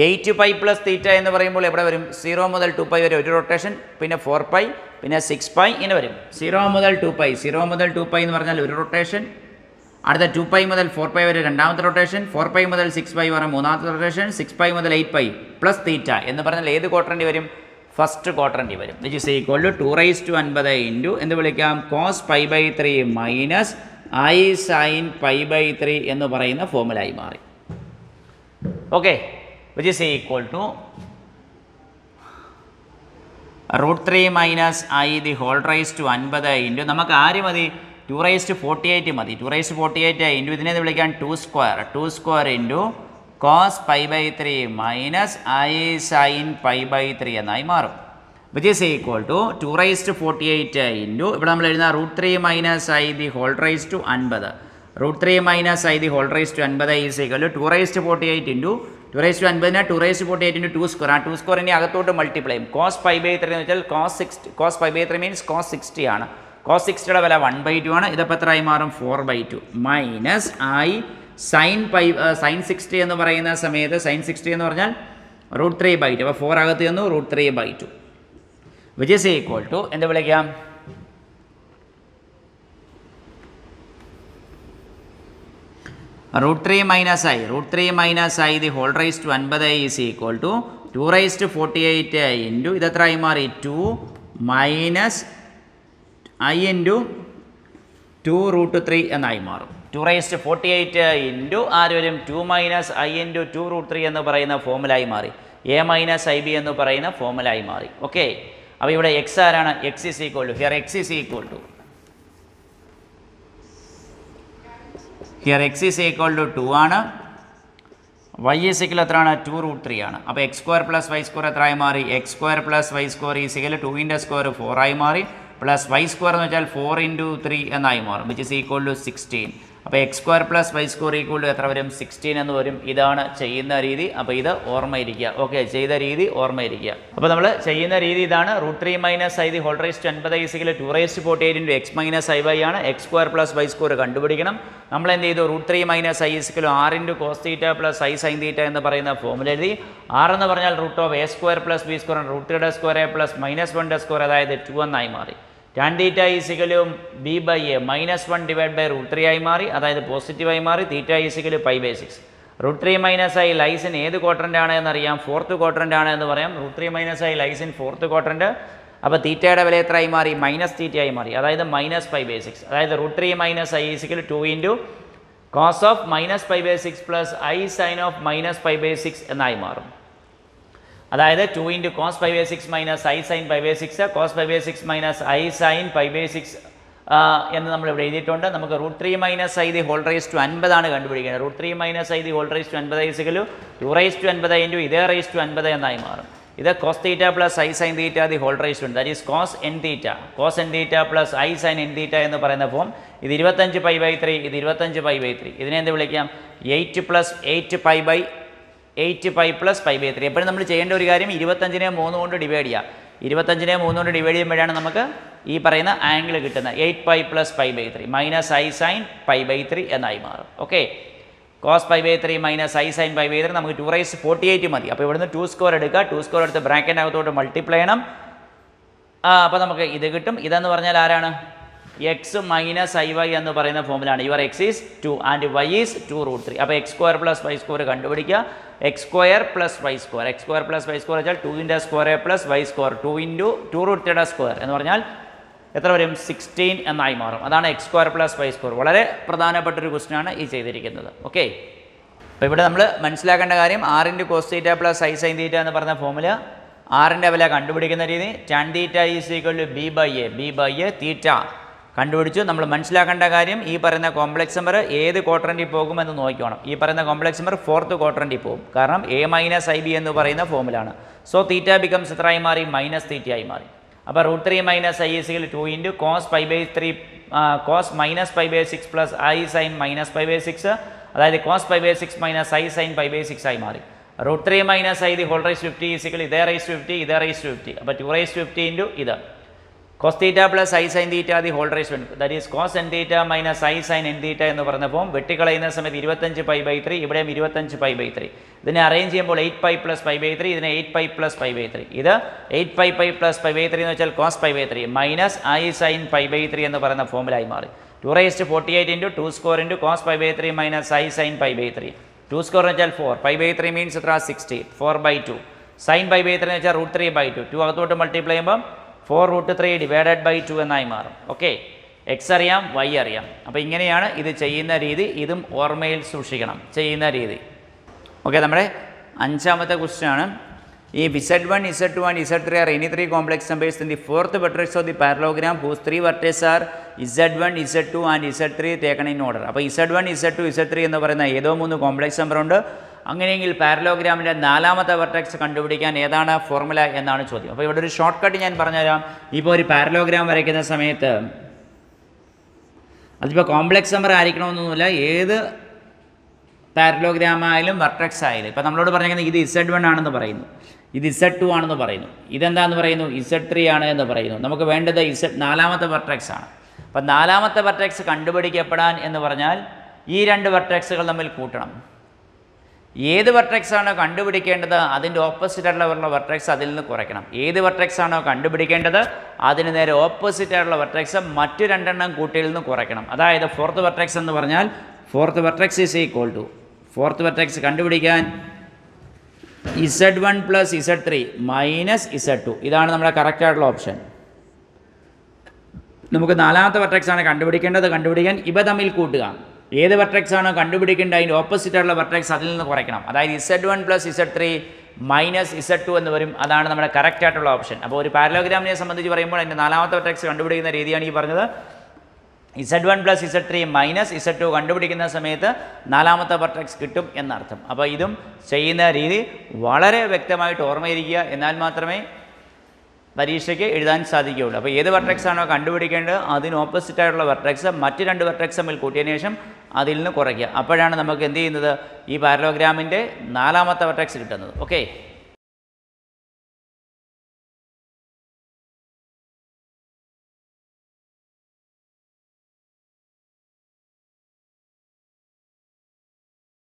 8π പ്ലസ് തീറ്റ എന്ന് പറയുമ്പോൾ എവിടെ വരും? 0 മുതൽ 2π വരെ ഒരു റൊട്ടേഷൻ, പിന്നെ 4π, പിന്നെ 6π ഇങ്ങനെ വരും. 0 മുതൽ 2π, 0 മുതൽ 2π എന്ന് പറഞ്ഞാൽ ഒരു റൊട്ടേഷൻ, അടുത്ത 2π മുതൽ 4π വരെ രണ്ടാമത്തെ റൊട്ടേഷൻ, 4π മുതൽ 6π വരെ മൂന്നാമത്തെ റൊട്ടേഷൻ, 6π മുതൽ 8π പ്ലസ് തീറ്റ എന്ന് പറഞ്ഞാൽ ഏത് ക്വാഡ്രൻ്റ് വരും? ഫസ്റ്റ് ക്വാഡ്രൻ്റ് വരും. Which is equal to 2⁻50 into എന്ത് വിളിക്കാം? കോസ് π/3 മൈനസ് ഐ സൈൻ π/3 എന്ന് പറയുന്ന ഫോമുലായി മാറി. Okay, which is equal to √3 minus i the whole raise to 50 into നമുക്ക് ആര് മതി? 2⁻48 മതി. 2⁻48 ഇൻറ്റു ഇതിനെ വിളിക്കാൻ 2² into cos π/3 minus i sine π/3 എന്നായി മാറും. Which is equal to 2⁻48 into ഇവിടെ നമ്മൾ എഴുതുന്ന √3 minus i the whole raise to 50. √3 minus i the whole raise to 50 is equal to 2⁻48 into 2⁻50നെ 2⁻48 ഇൻറ്റു 2². ആ 2² ഇനി അകത്തോട്ട് മൾട്ടിപ്ലൈ ചെയ്യും. കോസ് π/3 എന്ന് വെച്ചാൽ കോസ് π/3 മീൻസ് കോസ് 60 ആണ്. കോസ് 60യുടെ വില 1/2 ആണ്. ഇതപ്പോൾ എത്രയായി മാറും? 4/2 മൈനസ് ഐ സൈൻ 60 എന്ന് പറയുന്ന സമയത്ത് സൈൻ 60 എന്ന് പറഞ്ഞാൽ √3/2. അപ്പോൾ 4 അകത്ത് ചെന്നു, √3/2 വിച്ച് ഈസ് ഈക്വൽ ടു എന്ത് വിളിക്കാം? √3 minus i the whole raise to 50 is equal to 2⁻48 into ഇതെത്രയായി മാറി? 2 മൈനസ് ഐ ഇൻറ്റു 2√3 എന്നായി മാറും. 2⁻48 ഇൻറ്റു ആര് വരും? 2 മൈനസ് ഐ ഇൻറ്റു 2√3 എന്ന് പറയുന്ന ഫോമുലായി മാറി. എ മൈനസ് ഐ ബി എന്ന് പറയുന്ന ഫോമുലായി മാറി. ഓക്കെ, അപ്പോൾ ഇവിടെ എക്സ് ആരാണ്? X is equal to here x is equal to here x is equal to 2 ആണ്. വൈ ഈസ് ഈക്വൽ എത്രയാണ്? 2√3 ആണ്. അപ്പോൾ x² പ്ലസ് y² എത്രയായി മാറി? x² plus y² is equal 2ൻ്റെ സ്ക്വയർ 4 ആയി മാറി. പ്ലസ് y² എന്ന് വെച്ചാൽ 4 ഇൻറ്റു 3 എന്നായി മാറും. Which is equal to 16. അപ്പോൾ x² plus y² equal to എത്ര വരും? 16 എന്ന് വരും. ഇതാണ് ചെയ്യുന്ന രീതി. അപ്പോൾ ഇത് ഓർമ്മയിരിക്കുക. ഓക്കെ, ചെയ്ത രീതി ഓർമ്മയിരിക്കുക. അപ്പോൾ നമ്മൾ ചെയ്യുന്ന രീതി ഇതാണ്. √3 minus i the whole raise to 50 is equal 2⁻48 into x minus i y ആണ്. x² പ്ലസ് y² കണ്ടുപിടിക്കണം. നമ്മൾ എന്ത് ചെയ്തു? √3 minus i is equal 6 into cos theta plus i sine theta എന്ന് പറയുന്ന ഫോമുല എഴുതി. 6 എന്ന് പറഞ്ഞാൽ √(a² പ്ലസ് b² √3യുടെ സ്ക്വയർ പ്ലസ് -1ൻ്റെ സ്ക്വയർ അതായത് 2 എന്നായി മാറി. tan theta is equal b/a -1 divide by √3 ആയി മാറി, അതായത് പോസിറ്റീവായി മാറി. Theta is equal π/6. √3 minus i lies in ഏത് ക്വാഡ്രൻ്റ് ആണ് എന്നറിയാം? 4th ക്വാഡ്രൻ്റ് ആണ് എന്ന് പറയാം. √3 minus i lysine 4th quadrant. അപ്പോൾ തീറ്റയുടെ വില എത്രയായി മാറി? മൈനസ് തീറ്റയായി മാറി, അതായത് -π/6. അതായത് √3 minus i is equal 2 into cos of -π/6 plus i sine of -π/6 എന്നായി മാറും. അതായത് 2 into cos π/6 minus i sine π/6 cos π/6 minus i sine π/6 എന്ന് നമ്മൾ ഇവിടെ എഴുതിയിട്ടുണ്ട്. നമുക്ക് √3 minus i the whole raise to 50 ആണ് കണ്ടുപിടിക്കുന്നത്. √3 minus i the whole raise to 50 is equal 2⁻50 into ഇതേ റൈസ് ടു 50 എന്നായി മാറും. ഇത് cos theta plus i sine theta the whole raise to that is cos n theta plus i sine n theta എന്ന് പറയുന്ന form. ഇത് 25π/3, ഇത് 25π/3. ഇതിനെ എന്ത് വിളിക്കാം? 8 പ്ലസ് 8π പ്ലസ് π/3. എപ്പോഴും നമ്മൾ ചെയ്യേണ്ട ഒരു കാര്യം 25നെ 3 കൊണ്ട് ഡിവൈഡ് ചെയ്യുക. 25നെ 3 കൊണ്ട് ഡിവൈഡ് ചെയ്യുമ്പോഴാണ് നമുക്ക് ഈ പറയുന്ന ആംഗിൾ കിട്ടുന്നത്. 8π പ്ലസ് π/3 മൈനസ് ഐ സൈൻ π/3 എന്നായി മാറും. Okay, cos π/3 minus i sine π/3 നമുക്ക് 2⁻48 മതി. അപ്പോൾ ഇവിടുന്ന് 2² എടുക്കുക. 2² എടുത്ത് ബ്രാക്കറ്റിനകത്തോട്ട് മൾട്ടിപ്ലൈ ചെയ്യണം. അപ്പോൾ നമുക്ക് ഇത് കിട്ടും. ഇതെന്ന് പറഞ്ഞാൽ ആരാണ്? എക്സ് മൈനസ് ഐ വൈ എന്ന് പറയുന്ന ഫോമിലാണ്. Your x is 2 and y is 2√3. അപ്പോൾ x² പ്ലസ് y² കണ്ടുപിടിക്കുക. x² പ്ലസ് y² വെച്ചാൽ 2ൻ്റെ സ്ക്വയർ പ്ലസ് y² 2 ഇൻറ്റു 2√3യുടെ സ്ക്വയർ എന്ന് പറഞ്ഞാൽ എത്ര വരും? 16 എന്നായി മാറും. അതാണ് x² പ്ലസ് y². വളരെ പ്രധാനപ്പെട്ടൊരു ക്വസ്റ്റ്യനാണ് ഈ ചെയ്തിരിക്കുന്നത്. ഓക്കെ, അപ്പോൾ ഇവിടെ നമ്മൾ മനസ്സിലാക്കേണ്ട കാര്യം 6 into cos theta plus i sine theta എന്ന് പറഞ്ഞ ഫോമുല 6ൻ്റെ വില കണ്ടുപിടിക്കുന്ന രീതി. tan theta is equal to b/a theta കണ്ടുപിടിച്ചു. നമ്മൾ മനസ്സിലാക്കേണ്ട കാര്യം ഈ പറയുന്ന കോംപ്ലക്സ് നമ്പർ ഏത് ക്വാഡ്രന്റിൽ പോകുമെന്ന് നോക്കണം. ഈ പറയുന്ന കോംപ്ലക്സ് നമ്പർ 4th ക്വാഡ്രന്റിൽ പോകും. കാരണം a മൈനസ് ഐ ബി എന്ന് പറയുന്ന ഫോമിലാണ്. സോ തീറ്റ ബിക്കംസ് എത്രയായി മാറി? മൈനസ് തീറ്റയായി മാറി. അപ്പോൾ √3 minus i is equal 2 into cos π/3 cos -π/6 plus i sine -π/6 അതായത് കോസ് π/6 മൈനസ് ഐ സൈൻ π/6 ആയി മാറി. √3 minus i the whole raise 50 is equal ഇതേ റൈസ് 50 ഇതേ റൈസ് 50. അപ്പോൾ 2⁻50 ഇൻറ്റു ഇത് cos theta plus i sine theta the whole raise to that is cos n theta minus i sine n theta എന്ന് പറഞ്ഞപ്പോൾ വെട്ടിക്കളയുന്ന സമയത്ത് 25π/3, ഇവിടെയും 25π/3. ഇതിനെ അറേഞ്ച് ചെയ്യുമ്പോൾ 8π+π/3, ഇതിനെ 8π+π/3. ഇത് 8π+π/3 എന്ന് വെച്ചാൽ കോസ് π/3 മൈനസ് ഐ സൈൻ π/3 എന്ന് പറയുന്ന ഫോമിലായി മാറി. 2⁴ into 2² into cos π/3 minus i sin π/3. 2² എന്ന് വെച്ചാൽ 4, π/3 മീൻസ് എത്ര 60, 4/2. സൈൻ π/3 എന്ന് വെച്ചാൽ √3/2. 2 അകത്തോട്ട് മൾട്ടിപ്ലൈ ചെയ്യുമ്പോൾ 4√3 ഡിവൈഡഡ് ബൈ 2 എന്നായി മാറും. ഓക്കെ, എക്സ് അറിയാം, വൈ അറിയാം. അപ്പോൾ ഇങ്ങനെയാണ് ഇത് ചെയ്യുന്ന രീതി. ഇതും ഓർമ്മയിൽ ചെയ്യുന്ന രീതി. ഓക്കെ, നമ്മുടെ 5ാമത്തെ ക്വസ്റ്റ്യൻ ആണ്. If Z1, Z2 and Z3 are any 3 complex numbers, then the 4th vertex of the parallelogram whose 3 vertices are Z1, Z2 and Z3 taken in order. അപ്പോൾ Z1, Z2, Z3 എന്ന് പറയുന്ന ഏതോ 3 complex number ഉണ്ട്. അങ്ങനെയെങ്കിൽ പാരലോഗ്രാമിൻ്റെ 4ാമത്തെ vertex കണ്ടുപിടിക്കാൻ ഏതാണ് formula എന്നാണ് ചോദ്യം. അപ്പോൾ ഇവിടെ ഒരു ഷോർട്ട് കട്ട് ഞാൻ പറഞ്ഞുതരാം. ഇപ്പോൾ ഒരു പാരലോഗ്രാം വരയ്ക്കുന്ന സമയത്ത് അതിപ്പോൾ കോംപ്ലക്സ് നമ്പർ ആയിരിക്കണമെന്നൊന്നുമില്ല, ഏത് പാരലോഗ്രാം ആയാലും വെർട്ടെക്സ് ആയാലും. ഇപ്പോൾ നമ്മളോട് പറഞ്ഞിരിക്കുന്നത് ഇത് Z1 ആണെന്ന് പറയുന്നു, ഇത് Z2 ആണെന്ന് പറയുന്നു, ഇതെന്താണെന്ന് പറയുന്നു Z3 ആണ് എന്ന് പറയുന്നു. നമുക്ക് വേണ്ടത് 4ാമത്തെ വെർട്ടെക്സ് ആണ്. അപ്പം 4ാമത്തെ വെർട്ടെക്സ് കണ്ടുപിടിക്കപ്പെടാൻ എന്ന് പറഞ്ഞാൽ ഈ 2 വെർട്ടെക്സുകൾ തമ്മിൽ കൂട്ടണം. ഏത് വെർട്ടെക്സ് ആണോ കണ്ടുപിടിക്കേണ്ടത് അതിൻ്റെ ഓപ്പോസിറ്റായിട്ടുള്ള വെർട്ടെക്സ് അതിൽ നിന്ന് കുറയ്ക്കണം. ഏത് വെർട്ടെക്സ് ആണോ കണ്ടുപിടിക്കേണ്ടത് അതിന് നേരെ ഓപ്പോസിറ്റായിട്ടുള്ള വെർട്ടെക്സ് മറ്റു 2 എണ്ണം കൂട്ടിയിൽ നിന്ന് കുറയ്ക്കണം. അതായത് 4th വെർട്ടെക്സ് എന്ന് പറഞ്ഞാൽ 4th vertex is equal to 4th vertex കണ്ടുപിടിക്കാൻ Z1 plus Z3 minus Z2. ഇതാണ് നമ്മുടെ കറക്റ്റായിട്ടുള്ള ഓപ്ഷൻ. നമുക്ക് 4ാമത്തെ വെർട്ടെക്സ് ആണ് കണ്ടുപിടിക്കാൻ ഇവ തമ്മിൽ കൂട്ടുക. ഏത് വെർട്ടെക്സ് ആണോ കണ്ടുപിടിക്കേണ്ടത് അതിൻ്റെ ഓപ്പോസിറ്റായിട്ടുള്ള വെർട്ടെക്സ് അതിൽ നിന്ന് കുറയ്ക്കണം. അതായത് Z1 plus Z3 minus Z2 എന്ന് വരും. അതാണ് നമ്മുടെ കറക്റ്റായിട്ടുള്ള ഓപ്ഷൻ. അപ്പോൾ ഒരു പാരലോഗ്രാമിനെ സംബന്ധിച്ച് പറയുമ്പോൾ അതിൻ്റെ 4ാമത്തെ വെർട്ടെക്സ് കണ്ടുപിടിക്കുന്ന രീതിയാണ് ഈ പറഞ്ഞത്. Z1 plus Z3 minus Z2 കണ്ടുപിടിക്കുന്ന സമയത്ത് 4ാമത്തെ വെർട്ടെക്സ് കിട്ടും എന്നർത്ഥം. അപ്പോൾ ഇതും ചെയ്യുന്ന രീതി വളരെ വ്യക്തമായിട്ട് ഓർമ്മയിരിക്കുക, എന്നാൽ മാത്രമേ പരീക്ഷയ്ക്ക് എഴുതാൻ സാധിക്കുകയുള്ളൂ. അപ്പോൾ ഏത് വെർട്ടെക്സ് ആണോ കണ്ടുപിടിക്കേണ്ടത് അതിന് ഓപ്പോസിറ്റായിട്ടുള്ള വെർട്ടെക്സ് മറ്റ് 2 വെർട്ടെക്സ് തമ്മിൽ കൂട്ടിയതിന് ശേഷം അതിൽ നിന്ന് കുറയ്ക്കുക. അപ്പോഴാണ് നമുക്ക് എന്ത് ചെയ്യുന്നത്, ഈ പാരലോഗ്രാമിൻ്റെ 4ാമത്തെ വെർട്ടെക്സ് കിട്ടുന്നത്. ഓക്കെ.